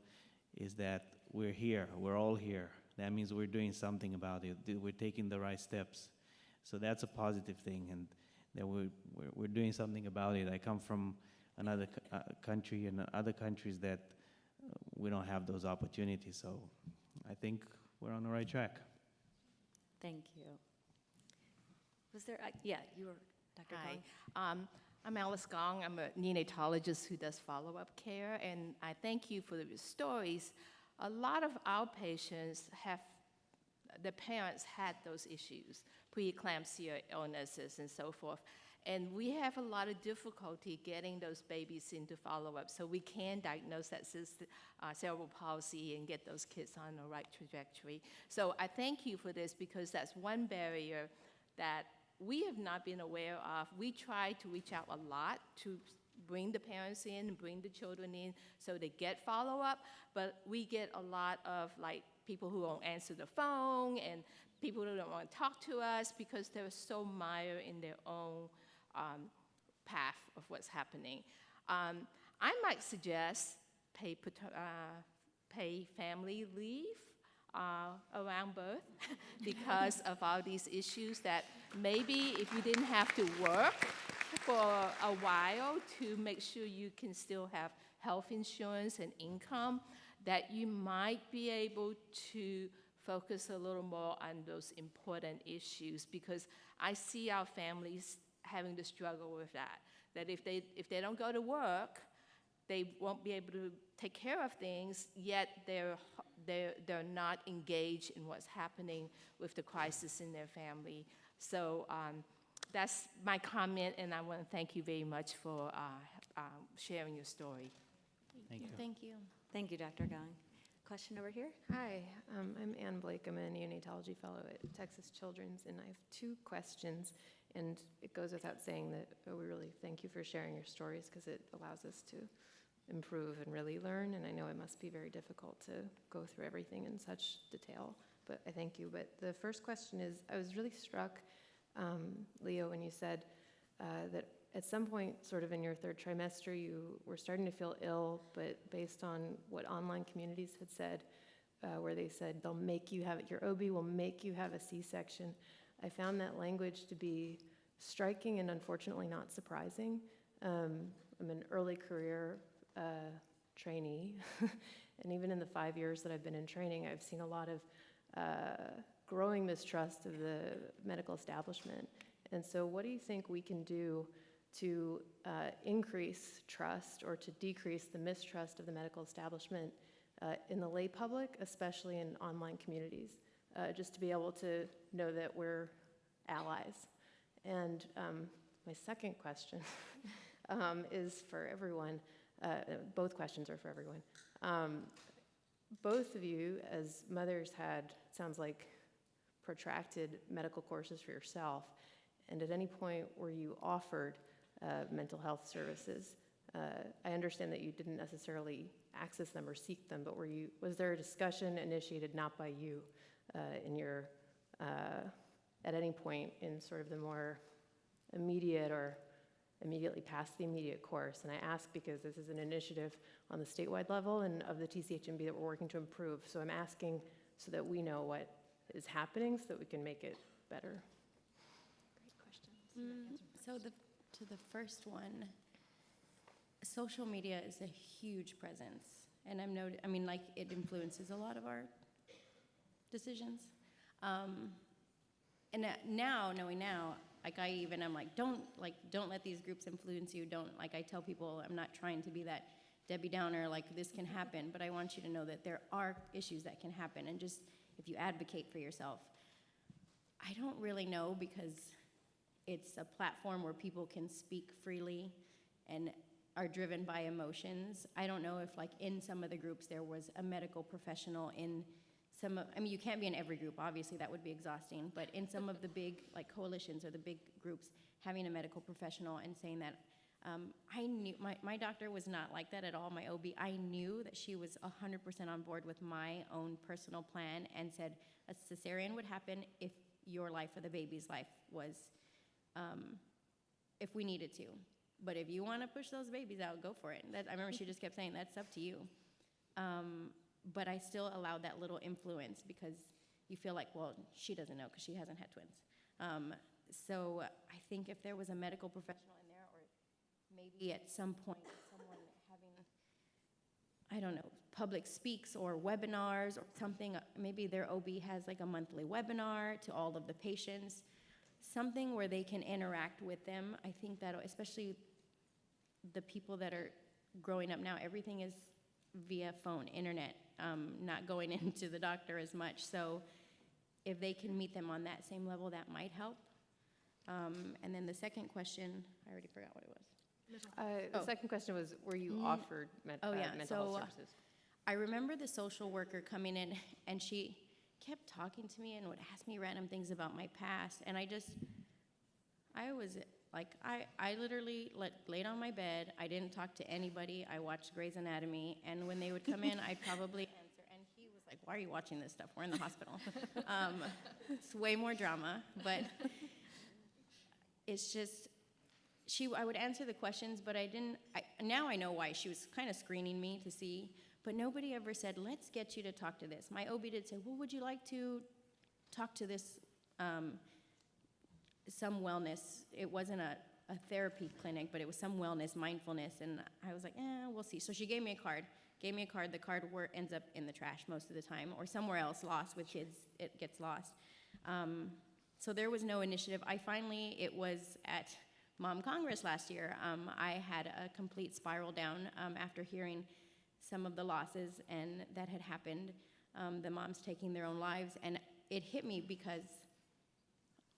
is that we're here, we're all here. That means we're doing something about it. We're taking the right steps. So that's a positive thing, and that we're doing something about it. I come from another country, and other countries that we don't have those opportunities. So I think we're on the right track. Thank you. Was there, yeah, you were, Dr. Gong? Hi, I'm Alice Gong. I'm a neonatologist who does follow-up care, and I thank you for the stories. A lot of our patients the parents had those issues, preeclampsia illnesses and so forth, and we have a lot of difficulty getting those babies into follow-up so we can diagnose that cerebral palsy and get those kids on the right trajectory. So I thank you for this, because that's one barrier that we have not been aware of. We try to reach out a lot to bring the parents in and bring the children in so they get follow-up, but we get a lot of people who won't answer the phone and people who don't want to talk to us because they're so mired in their own path of what's happening. I might suggest pay family leave around birth because of all these issues that maybe if you didn't have to work for a while to make sure you can still have health insurance and income, that you might be able to focus a little more on those important issues, because I see our families having to struggle with that. That if they don't go to work, they won't be able to take care of things, yet they're not engaged in what's happening with the crisis in their family. So that's my comment, and I want to thank you very much for sharing your story. Thank you. Thank you. Thank you, Dr. Gong. Question over here? Hi, I'm Ann Blake. I'm a neonatology fellow at Texas Children's, and I have 2 questions. And it goes without saying that we really thank you for sharing your stories, because it allows us to improve and really learn. And I know it must be very difficult to go through everything in such detail, but I thank you. But the first question is, I was really struck, Leo, when you said that at some point, sort of in your 3rd trimester, you were starting to feel ill, but based on what online communities had said, where they said they'll make you have it, your OB will make you have a C-section, I found that language to be striking and unfortunately not surprising. I'm an early career trainee, and even in the 5 years that I've been in training, I've seen a lot of growing mistrust of the medical establishment. And so what do you think we can do to increase trust or to decrease the mistrust of the medical establishment in the lay public, especially in online communities, just to be able to know that we're allies? And my second question is for everyone. Both questions are for everyone. Both of you, as mothers, had, it sounds like, protracted medical courses for yourself, and at any point were you offered mental health services? I understand that you didn't necessarily access them or seek them, but was there a discussion initiated not by you in your, at any point in sort of the more immediate or immediately past the immediate course? And I ask because this is an initiative on the statewide level and of the TCHMB that we're working to improve. So I'm asking so that we know what is happening so that we can make it better. Great questions. So to the first one, social media is a huge presence, and like it influences a lot of our decisions. And knowing now, like I'm like, don't let these groups influence you. I tell people, I'm not trying to be that Debbie Downer, like this can happen, but I want you to know that there are issues that can happen, and just if you advocate for yourself. I don't really know, because it's a platform where people can speak freely and are driven by emotions. I don't know if like in some of the groups there was a medical professional in you can't be in every group, obviously that would be exhausting, but in some of the big like coalitions or the big groups, having a medical professional and saying that, I knew, my doctor was not like that at all, my OB. I knew that she was 100% on board with my own personal plan and said a cesarean would happen if your life or the baby's life was, if we needed to. But if you want to push those babies out, go for it. I remember she just kept saying, that's up to you. But I still allowed that little influence, because you feel like, well, she doesn't know because she hasn't had twins. So I think if there was a medical professional in there, or maybe at some point someone having, I don't know, public speaks or webinars or something, maybe their OB has like a monthly webinar to all of the patients, something where they can interact with them. I think that, especially the people that are growing up now, everything is via phone, internet, not going into the doctor as much. So if they can meet them on that same level, that might help. And then the second question, I already forgot what it was. The second question was, were you offered mental health services? I remember the social worker coming in, and she kept talking to me and would ask me random things about my past, and I was like, I literally laid on my bed. I didn't talk to anybody. I watched Grey's Anatomy, and when they would come in, I'd probably answer, and he was like, why are you watching this stuff? We're in the hospital. It's way more drama, but it's just, I would answer the questions, but now I know why. She was kind of screening me to see, but nobody ever said, let's get you to talk to this. My OB did say, well, would you like to talk to this, some wellness? It wasn't a therapy clinic, but it was some wellness, mindfulness, and I was like, we'll see. So she gave me a card. The card ends up in the trash most of the time, or somewhere else lost with kids, it gets lost. So there was no initiative. It was at Mom Congress last year. I had a complete spiral down after hearing some of the losses and that had happened, the moms taking their own lives, and it hit me because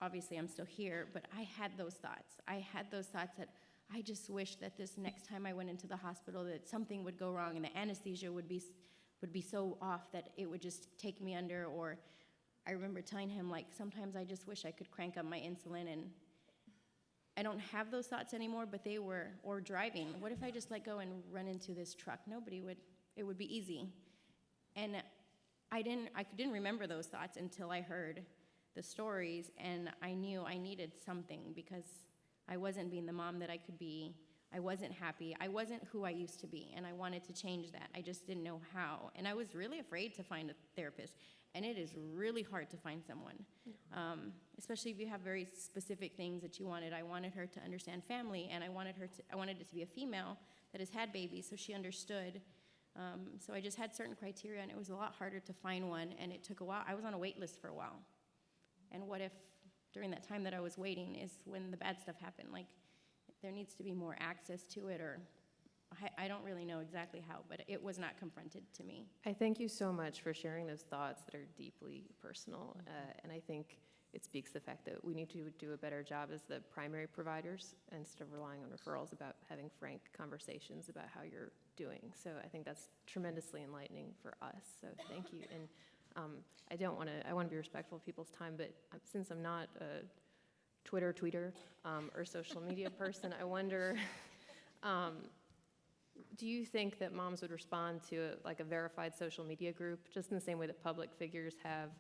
obviously I'm still here, but I had those thoughts. That I just wish that this next time I went into the hospital that something would go wrong and the anesthesia would be so off that it would just take me under. Or I remember telling him, like, sometimes I just wish I could crank up my insulin, and I don't have those thoughts anymore, but they were. Or driving. What if I just let go and run into this truck? It would be easy. And I didn't remember those thoughts until I heard the stories, and I knew I needed something because I wasn't being the mom that I could be. I wasn't happy. I wasn't who I used to be, and I wanted to change that. I just didn't know how. And I was really afraid to find a therapist, and it is really hard to find someone, especially if you have very specific things that you wanted. I wanted her to understand family, and I wanted it to be a female that has had babies, so she understood. So I just had certain criteria, and it was a lot harder to find one, and it took a while. I was on a wait list for a while. And what if during that time that I was waiting is when the bad stuff happened? Like, there needs to be more access to it, or I don't really know exactly how, but it was not confronted to me. I thank you so much for sharing those thoughts that are deeply personal, and I think it speaks to the fact that we need to do a better job as the primary providers instead of relying on referrals, about having frank conversations about how you're doing. So I think that's tremendously enlightening for us, so thank you. And I want to be respectful of people's time, but since I'm not a tweeter or social media person, I wonder, do you think that moms would respond to a verified social media group, just in the same way that public figures have,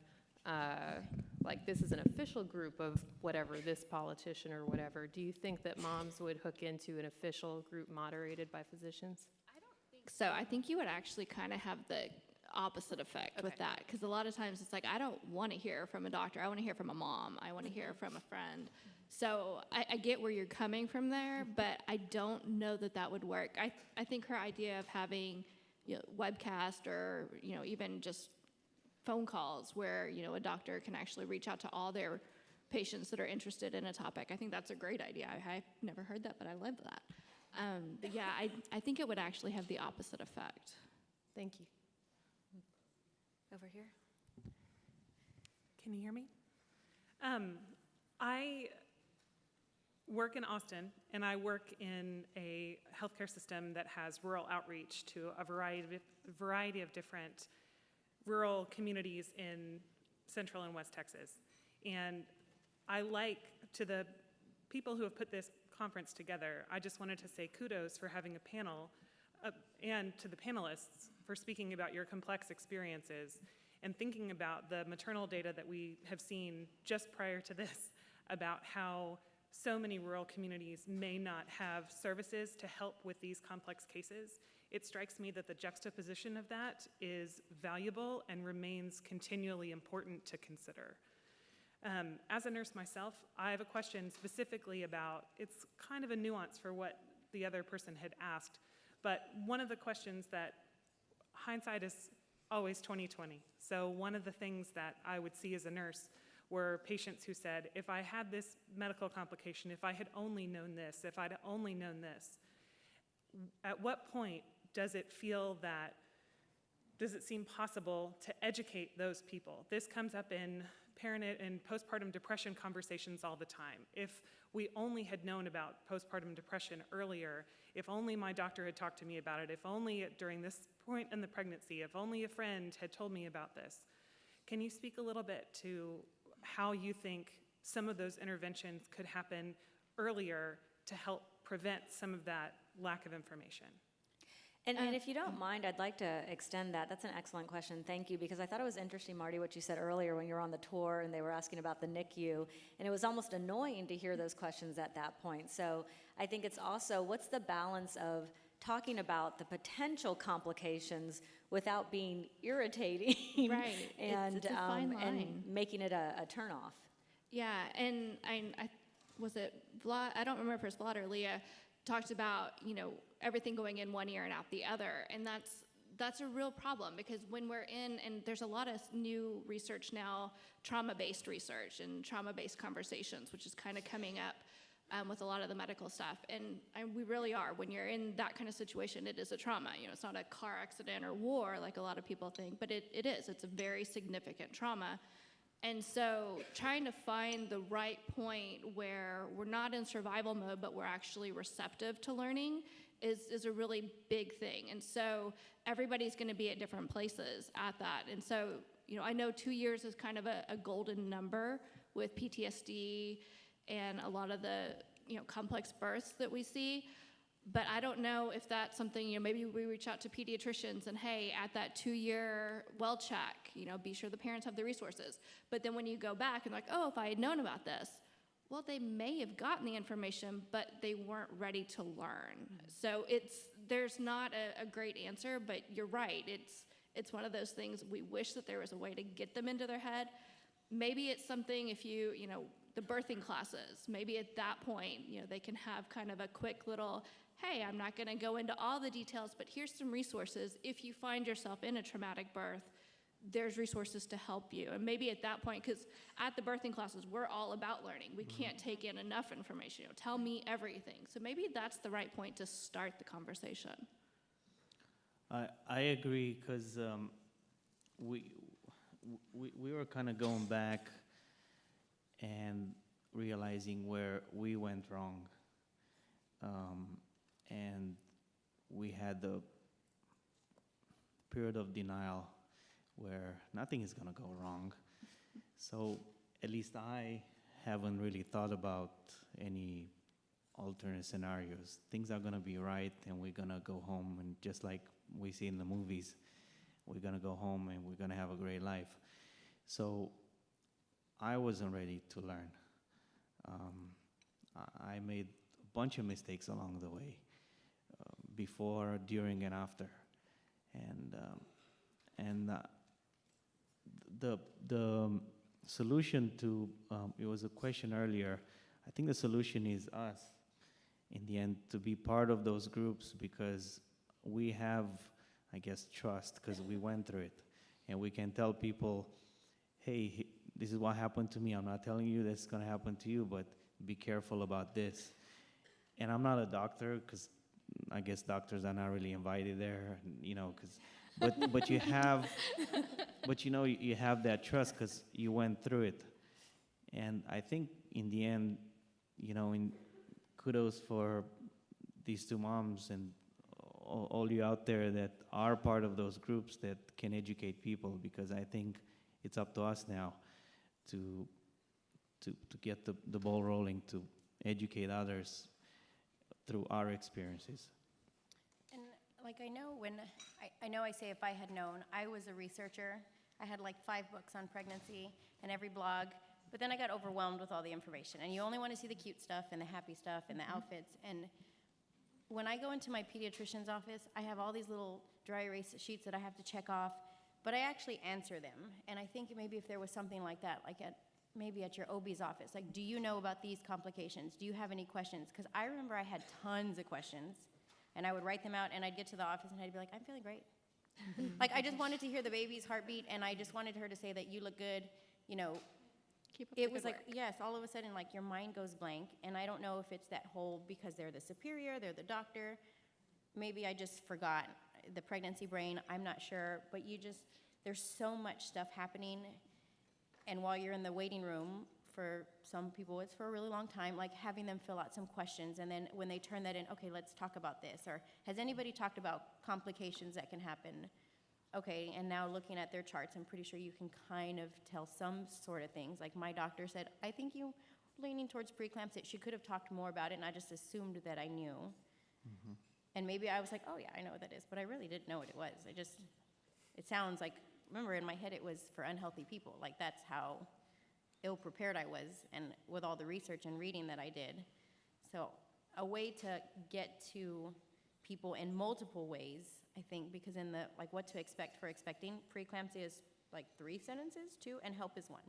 like, this is an official group of whatever, this politician or whatever? Do you think that moms would hook into an official group moderated by physicians? I don't think so. I think you would actually kind of have the opposite effect with that, because a lot of times it's like, I don't want to hear from a doctor. I want to hear from a mom. I want to hear from a friend. So I get where you're coming from there, but I don't know that would work. I think her idea of having, webcast or, even just phone calls where, a doctor can actually reach out to all their patients that are interested in a topic, I think that's a great idea. I've never heard that, but I love that. But yeah, I think it would actually have the opposite effect. Thank you. Over here. Can you hear me? I work in Austin, and I work in a healthcare system that has rural outreach to a variety of different rural communities in Central and West Texas. And to the people who have put this conference together, I just wanted to say kudos for having a panel, and to the panelists for speaking about your complex experiences and thinking about the maternal data that we have seen just prior to this about how so many rural communities may not have services to help with these complex cases. It strikes me that the juxtaposition of that is valuable and remains continually important to consider. As a nurse myself, I have a question specifically about, it's kind of a nuance for what the other person had asked, but one of the questions that hindsight is always 20/20. So one of the things that I would see as a nurse were patients who said, if I had this medical complication, if I had only known this, if I'd only known this, at what point does it seem possible to educate those people? This comes up in parent and postpartum depression conversations all the time. If we only had known about postpartum depression earlier, if only my doctor had talked to me about it, if only during this point in the pregnancy, if only a friend had told me about this. Can you speak a little bit to how you think some of those interventions could happen earlier to help prevent some of that lack of information? And if you don't mind, I'd like to extend that. That's an excellent question. Thank you, because I thought it was interesting, Marty, what you said earlier when you were on the tour and they were asking about the NICU, and it was almost annoying to hear those questions at that point. So I think it's also, what's the balance of talking about the potential complications without being irritating Right. It's a fine line. and making it a turnoff? Yeah, and I was it Vlad? I don't remember if it's Vlad or Leah talked about, everything going in one ear and out the other, and that's a real problem, because when we're in, and there's a lot of new research now, trauma-based research and trauma-based conversations, which is kind of coming up with a lot of the medical stuff, and we really are. When you're in that kind of situation, it is a trauma. It's not a car accident or war like a lot of people think, but it is. It's a very significant trauma. And so trying to find the right point where we're not in survival mode, but we're actually receptive to learning is a really big thing. And so everybody's going to be at different places at that. And so, I know 2 years is kind of a golden number with PTSD and a lot of the, complex births that we see. But I don't know if that's something, maybe we reach out to pediatricians and, hey, at that 2-year well check, be sure the parents have the resources. But then when you go back and like, oh, if I had known about this, well, they may have gotten the information, but they weren't ready to learn. Mm-hmm. So there's not a great answer, but you're right. It's one of those things we wish that there was a way to get them into their head. Maybe it's something if the birthing classes, maybe at that point, they can have kind of a quick little, hey, I'm not going to go into all the details, but here's some resources. If you find yourself in a traumatic birth, there's resources to help you. And maybe at that point, because at the birthing classes, we're all about learning. We can't take in enough information. Tell me everything. So maybe that's the right point to start the conversation. I agree, because we were kind of going back and realizing where we went wrong. And we had the period of denial where nothing is going to go wrong. So at least I haven't really thought about any alternate scenarios. Things are going to be right, and we're going to go home, and just like we see in the movies, we're going to go home and we're going to have a great life. So I wasn't ready to learn. I made a bunch of mistakes along the way, before, during, and after. And the solution to, it was a question earlier, I think the solution is us, in the end, to be part of those groups, because we have, I guess, trust, because we went through it. And we can tell people, hey, this is what happened to me. I'm not telling you that's going to happen to you, but be careful about this. And I'm not a doctor, because I guess doctors are not really invited there, but you have, you have that trust because you went through it. And I think in the end, kudos for these two moms and all you out there that are part of those groups that can educate people, because I think it's up to us now to get the ball rolling, to educate others through our experiences. And I know I say if I had known, I was a researcher. I had like 5 books on pregnancy and every blog, but then I got overwhelmed with all the information. And you only want to see the cute stuff and the happy stuff and the outfits. And when I go into my pediatrician's office, I have all these little dry erase sheets that I have to check off, but I actually answer them. And I think maybe if there was something like that, like maybe at your OB's office, like, do you know about these complications? Do you have any questions? Because I remember I had tons of questions, and I would write them out, and I'd get to the office, and I'd be like, I'm feeling great. Like, I just wanted to hear the baby's heartbeat, and I just wanted her to say that you look good. Keep up It the was good like, work. yes, all of a sudden, like, your mind goes blank, and I don't know if it's that whole, because they're the superior, they're the doctor. Maybe I just forgot the pregnancy brain, I'm not sure, but there's so much stuff happening. And while you're in the waiting room, for some people it's for a really long time, like having them fill out some questions, and then when they turn that in, okay, let's talk about this, or has anybody talked about complications that can happen? Okay, and now looking at their charts, I'm pretty sure you can kind of tell some sort of things. Like my doctor said, I think you're leaning towards preeclampsia. She could have talked more about it, and I just assumed that I knew. And maybe I was like, oh yeah, I know what that is, but I really didn't know what it was. It sounds like, remember in my head it was for unhealthy people. Like that's how ill-prepared I was, and with all the research and reading that I did. So a way to get to people in multiple ways, I think, because in the, like what to expect for expecting, preeclampsia is like 3 sentences, 2, and help is 1.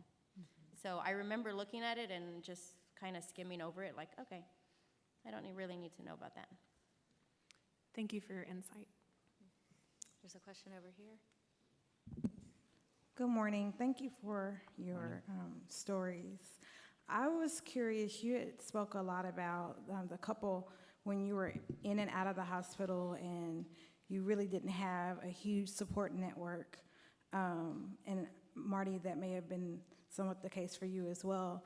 So I remember looking at it and just kind of skimming over it like, okay, I don't really need to know about that. Thank you for your insight. There's a question over here. Good morning. Thank you for your stories. I was curious, you had spoke a lot about the couple when you were in and out of the hospital and you really didn't have a huge support network. And Marty, that may have been somewhat the case for you as well.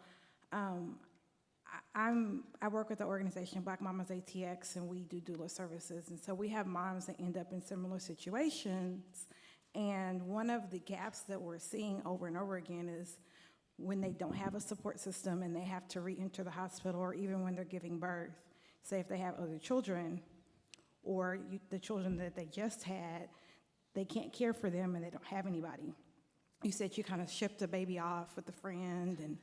I work with the organization Black Mamas ATX, and we do doula services. And so we have moms that end up in similar situations. And one of the gaps that we're seeing over and over again is when they don't have a support system and they have to re-enter the hospital, or even when they're giving birth. Say if they have other children, or the children that they just had, they can't care for them and they don't have anybody. You said you kind of shipped a baby off with a friend, and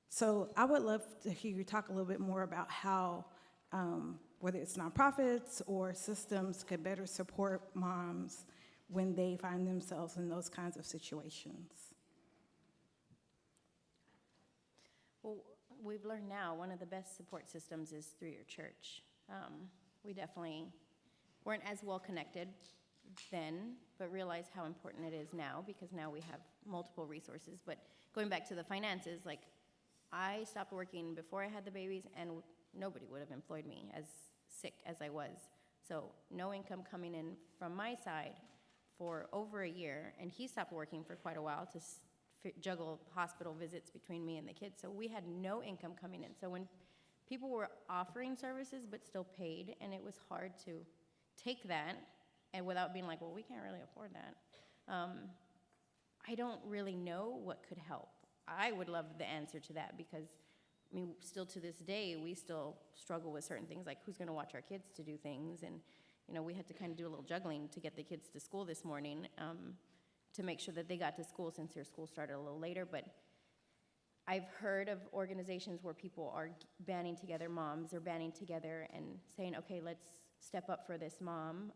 so I would love to hear you talk a little bit more about how, whether it's nonprofits or systems, could better support moms when they find themselves in those kinds of situations. Well, we've learned now one of the best support systems is through your church. We definitely weren't as well connected then, but realize how important it is now, because now we have multiple resources. But going back to the finances, like I stopped working before I had the babies, and nobody would have employed me as sick as I was. So no income coming in from my side for over a year, and he stopped working for quite a while to juggle hospital visits between me and the kids. So we had no income coming in. So when people were offering services but still paid, and it was hard to take that and without being like, well, we can't really afford that. I don't really know what could help. I would love the answer to that, because I mean, still to this day, we still struggle with certain things, like who's gonna watch our kids to do things. And you know, we had to kind of do a little juggling to get the kids to school this morning, to make sure that they got to school, since their school started a little later. But I've heard of organizations where people are banding together, moms are banding together and saying, okay, let's step up for this mom.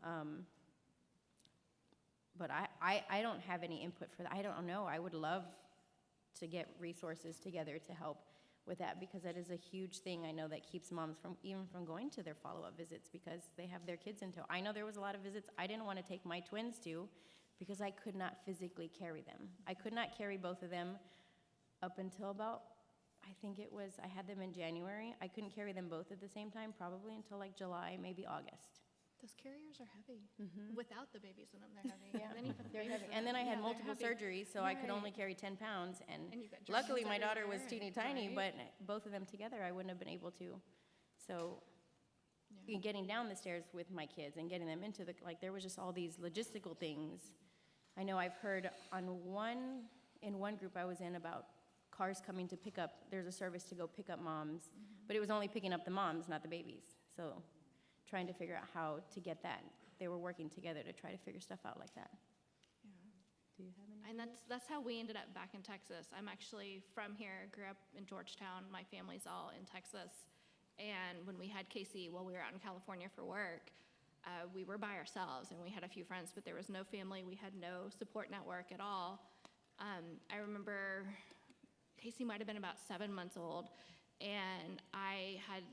But I don't have any input for that. I don't know. I would love to get resources together to help with that, because that is a huge thing I know that keeps moms from going to their follow-up visits, because they have their kids in tow. I know there was a lot of visits I didn't want to take my twins to, because I could not physically carry them. I could not carry both of them up until about, I think it was, I had them in January. I couldn't carry them both at the same time, probably until like July, maybe August. Those carriers are heavy. Without the babies in them, they're heavy. Yeah, And then you put the they're babies heavy. in And then them. I had Yeah, multiple they're heavy. surgeries, so I could only Right. carry 10 pounds. And And you've got luckily, germs my daughter was everywhere, teeny tiny, right. but both of them together, I wouldn't have been able to. So Yeah. getting down the stairs with my kids and getting them into the, like, there was just all these logistical things. I know I've heard in one group I was in about cars coming to pick up, there's a service to go pick up moms, but it was only picking up the moms, not the babies. So trying to figure out how to get that. They were working together to try to figure stuff out like that. Yeah. Do you have any? And that's how we ended up back in Texas. I'm actually from here, grew up in Georgetown. My family's all in Texas. And when we had Casey while we were out in California for work, we were by ourselves, and we had a few friends, but there was no family. We had no support network at all. I remember Casey might have been about 7 months old, and I had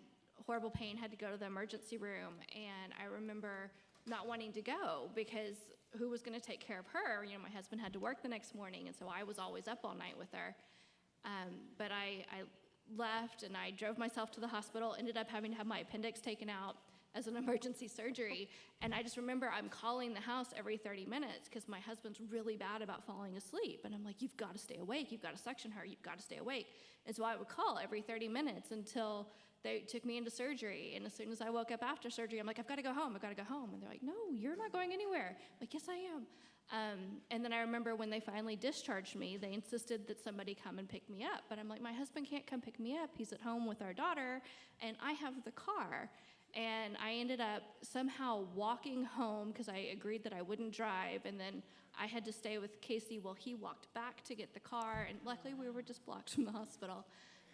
horrible pain, had to go to the emergency room, and I remember not wanting to go because who was going to take care of her? You know, my husband had to work the next morning, and so I was always up all night with her. But I left, and I drove myself to the hospital, ended up having to have my appendix taken out as an emergency surgery. And I just remember I'm calling the house every 30 minutes because my husband's really bad about falling asleep. And I'm like, you've got to stay awake. You've got to suction her. You've got to stay awake. And so I would call every 30 minutes until they took me into surgery. And as soon as I woke up after surgery, I'm like, I've got to go home. I've got to go home. And they're like, no, you're not going anywhere. I'm like, yes, I am. And then I remember when they finally discharged me, they insisted that somebody come and pick me up. But I'm like, my husband can't come pick me up. He's at home with our daughter, and I have the car. And I ended up somehow walking home because I agreed that I wouldn't drive. And then I had to stay with Casey while he walked back to get the car. And luckily, we were just blocked from the hospital.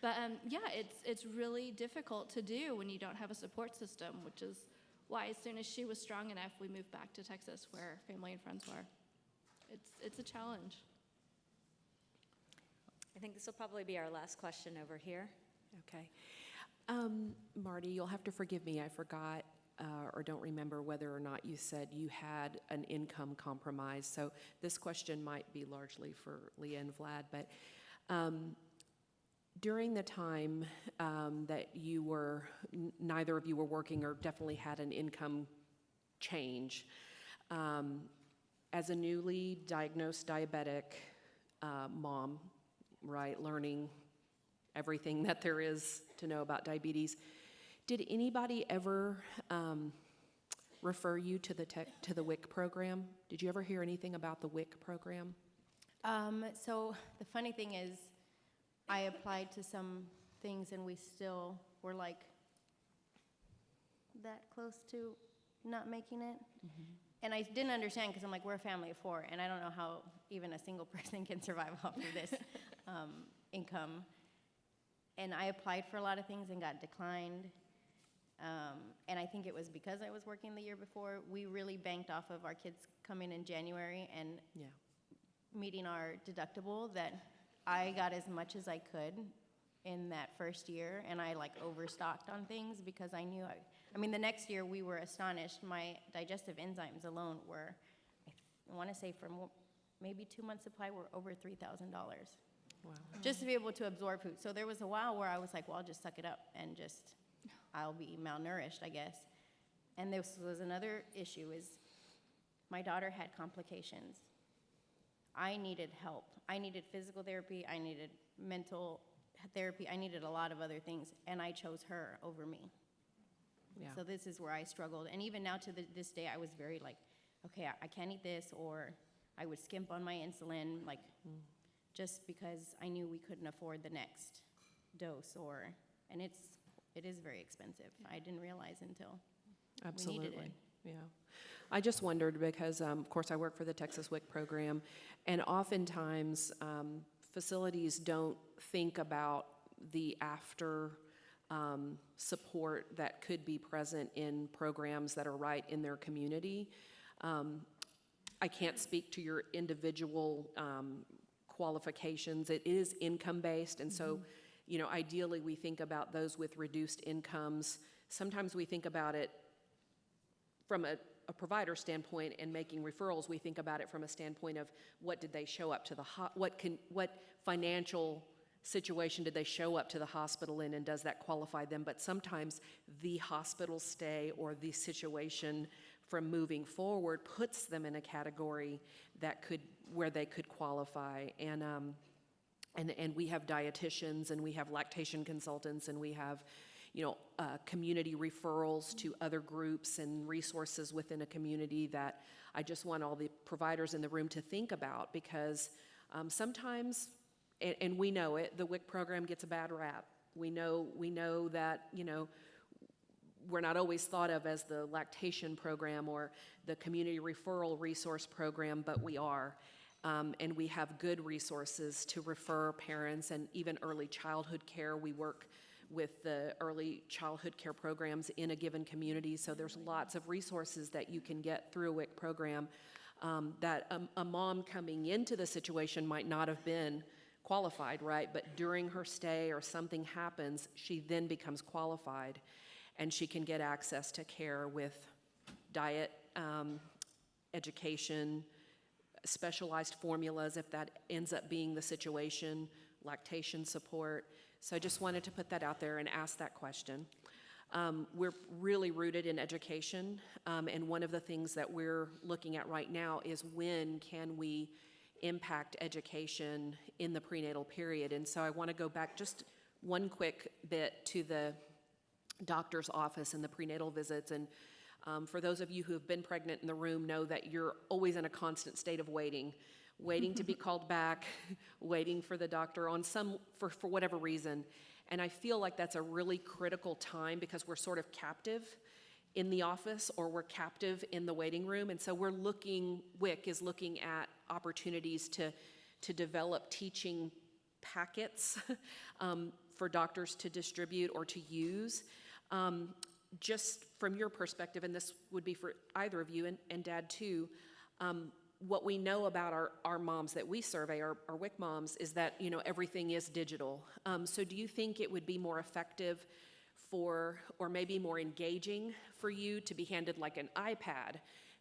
But yeah, it's really difficult to do when you don't have a support system, which is why as soon as she was strong enough, we moved back to Texas where family and friends were. It's a challenge. I think this will probably be our last question over here. Okay. Marty, you'll have to forgive me. I forgot or don't remember whether or not you said you had an income compromise. So this question might be largely for Leah and Vlad. But during the time that you were, neither of you were working or definitely had an income change, as a newly diagnosed diabetic mom, right, learning everything that there is to know about diabetes, did anybody ever refer you to the WIC program? Did you ever hear anything about the WIC program? So the funny thing is, I applied to some things and we still were like that close to not making it. Mm-hmm. And I didn't understand because I'm like, we're a family of 4, and I don't know how even a single person can survive off of this income. And I applied for a lot of things and got declined. And I think it was because I was working the year before. We really banked off of our kids coming in January and meeting our deductible that I got as much as I could in that first year, and I like overstocked on things because I knew I mean, the next year we were astonished. My digestive enzymes alone were, I want to say from maybe 2 months supply, were over $3,000. Wow. Just to be able to absorb food. So there was a while where I was like, well, I'll just suck it up and just, I'll be malnourished, I guess. And this was another issue is my daughter had complications. I needed help. I needed physical therapy. I needed mental therapy. I needed a lot of other things, and I chose her over me. Yeah. So this is where I struggled. And even now to this day, I was very like, okay, I can't eat this, or I would skimp on my insulin, like just because I knew we couldn't afford the next dose, and it is very expensive. I didn't realize until we needed it. Yeah. I just wondered because, of course, I work for the Texas WIC program, and oftentimes facilities don't think about the after support that could be present in programs that are right in their community. I can't speak to your individual qualifications. It is income-based, and so, you know, ideally we think about those with reduced incomes. Sometimes we think about it from a provider standpoint and making referrals. We think about it from a standpoint of what did they show up to the what financial situation did they show up to the hospital in, and does that qualify them? But sometimes the hospital stay or the situation from moving forward puts them in a category that where they could qualify. And we have dietitians, and we have lactation consultants, and we have, you know, community referrals to other groups and resources within a community that I just want all the providers in the room to think about, because sometimes, and we know it, the WIC program gets a bad rap. We know that, you know, we're not always thought of as the lactation program or the community referral resource program, but we are. And we have good resources to refer parents, and even early childhood care. We work with the early childhood care programs in a given community, so there's lots of resources that you can get through a WIC program that a mom coming into the situation might not have been qualified, right? But during her stay or something happens, she then becomes qualified, and she can get access to care with diet, education, specialized formulas if that ends up being the situation, lactation support. So I just wanted to put that out there and ask that question. We're really rooted in education, and one of the things that we're looking at right now is when can we impact education in the prenatal period. And so I want to go back just one quick bit to the doctor's office and the prenatal visits. And for those of you who have been pregnant in the room know that you're always in a constant state of waiting to be called back, waiting for the doctor for whatever reason. And I feel like that's a really critical time because we're sort of captive in the office or we're captive in the waiting room. And so WIC is looking at opportunities to develop teaching packets for doctors to distribute or to use. Just from your perspective, and this would be for either of you and Dad too, what we know about our moms that we survey, our WIC moms, is that, everything is digital. So do you think it would be more effective or maybe more engaging for you to be handed like an iPad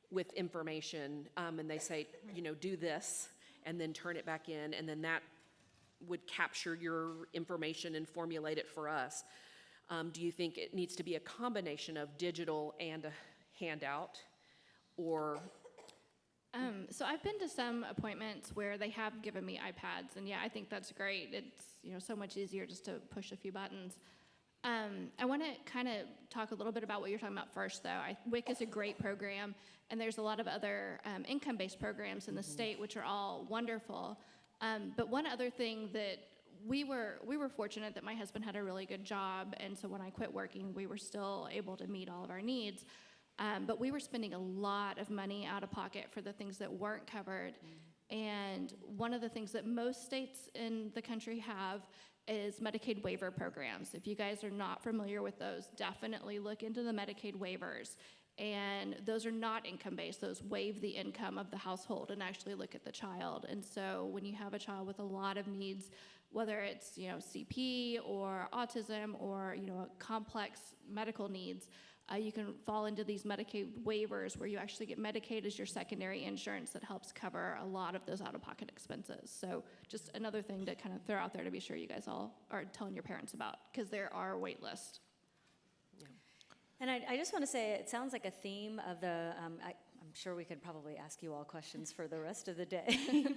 with information, and they say, do this, and then turn it back in, and then that would capture your information and formulate it for us? Do you think it needs to be a combination of digital and a handout, or? So I've been to some appointments where they have given me iPads, and yeah, I think that's great. It's so much easier just to push a few buttons. I want to kind of talk a little bit about what you're talking about first, though. WIC is a great program, and there's a lot of other income-based programs in the state, which are all wonderful. But one other thing that we were fortunate that my husband had a really good job, and so when I quit working, we were still able to meet all of our needs. But we were spending a lot of money out of pocket for the things that weren't covered. And one of the things that most states in the country have is Medicaid waiver programs. If you guys are not familiar with those, definitely look into the Medicaid waivers. And those are not income-based. Those waive the income of the household and actually look at the child. And so when you have a child with a lot of needs, whether it's CP or autism or complex medical needs, you can fall into these Medicaid waivers where you actually get Medicaid as your secondary insurance that helps cover a lot of those out-of-pocket expenses. So just another thing to kind of throw out there to be sure you guys all are telling your parents about, because there are wait lists. And I just want to say, it sounds like a theme of the, I'm sure we could probably ask you all questions for the rest of the day,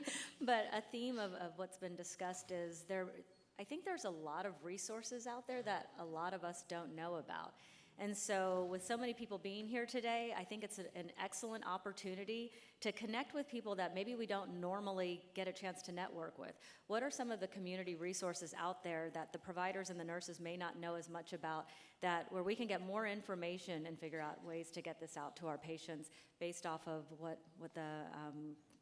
but a theme of what's been discussed is I think there's a lot of resources out there that a lot of us don't know about. And so with so many people being here today, I think it's an excellent opportunity to connect with people that maybe we don't normally get a chance to network with. What are some of the community resources out there that the providers and the nurses may not know as much about, where we can get more information and figure out ways to get this out to our patients based off of what the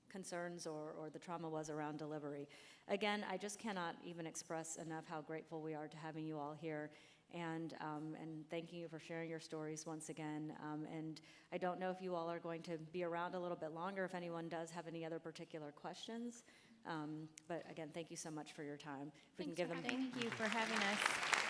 concerns or the trauma was around delivery? Again, I just cannot even express enough how grateful we are to having you all here. And thanking you for sharing your stories once again. And I don't know if you all are going to be around a little bit longer, if anyone does have any other particular questions. But again, thank you so much for your time. If we can give them. Thank you for having us.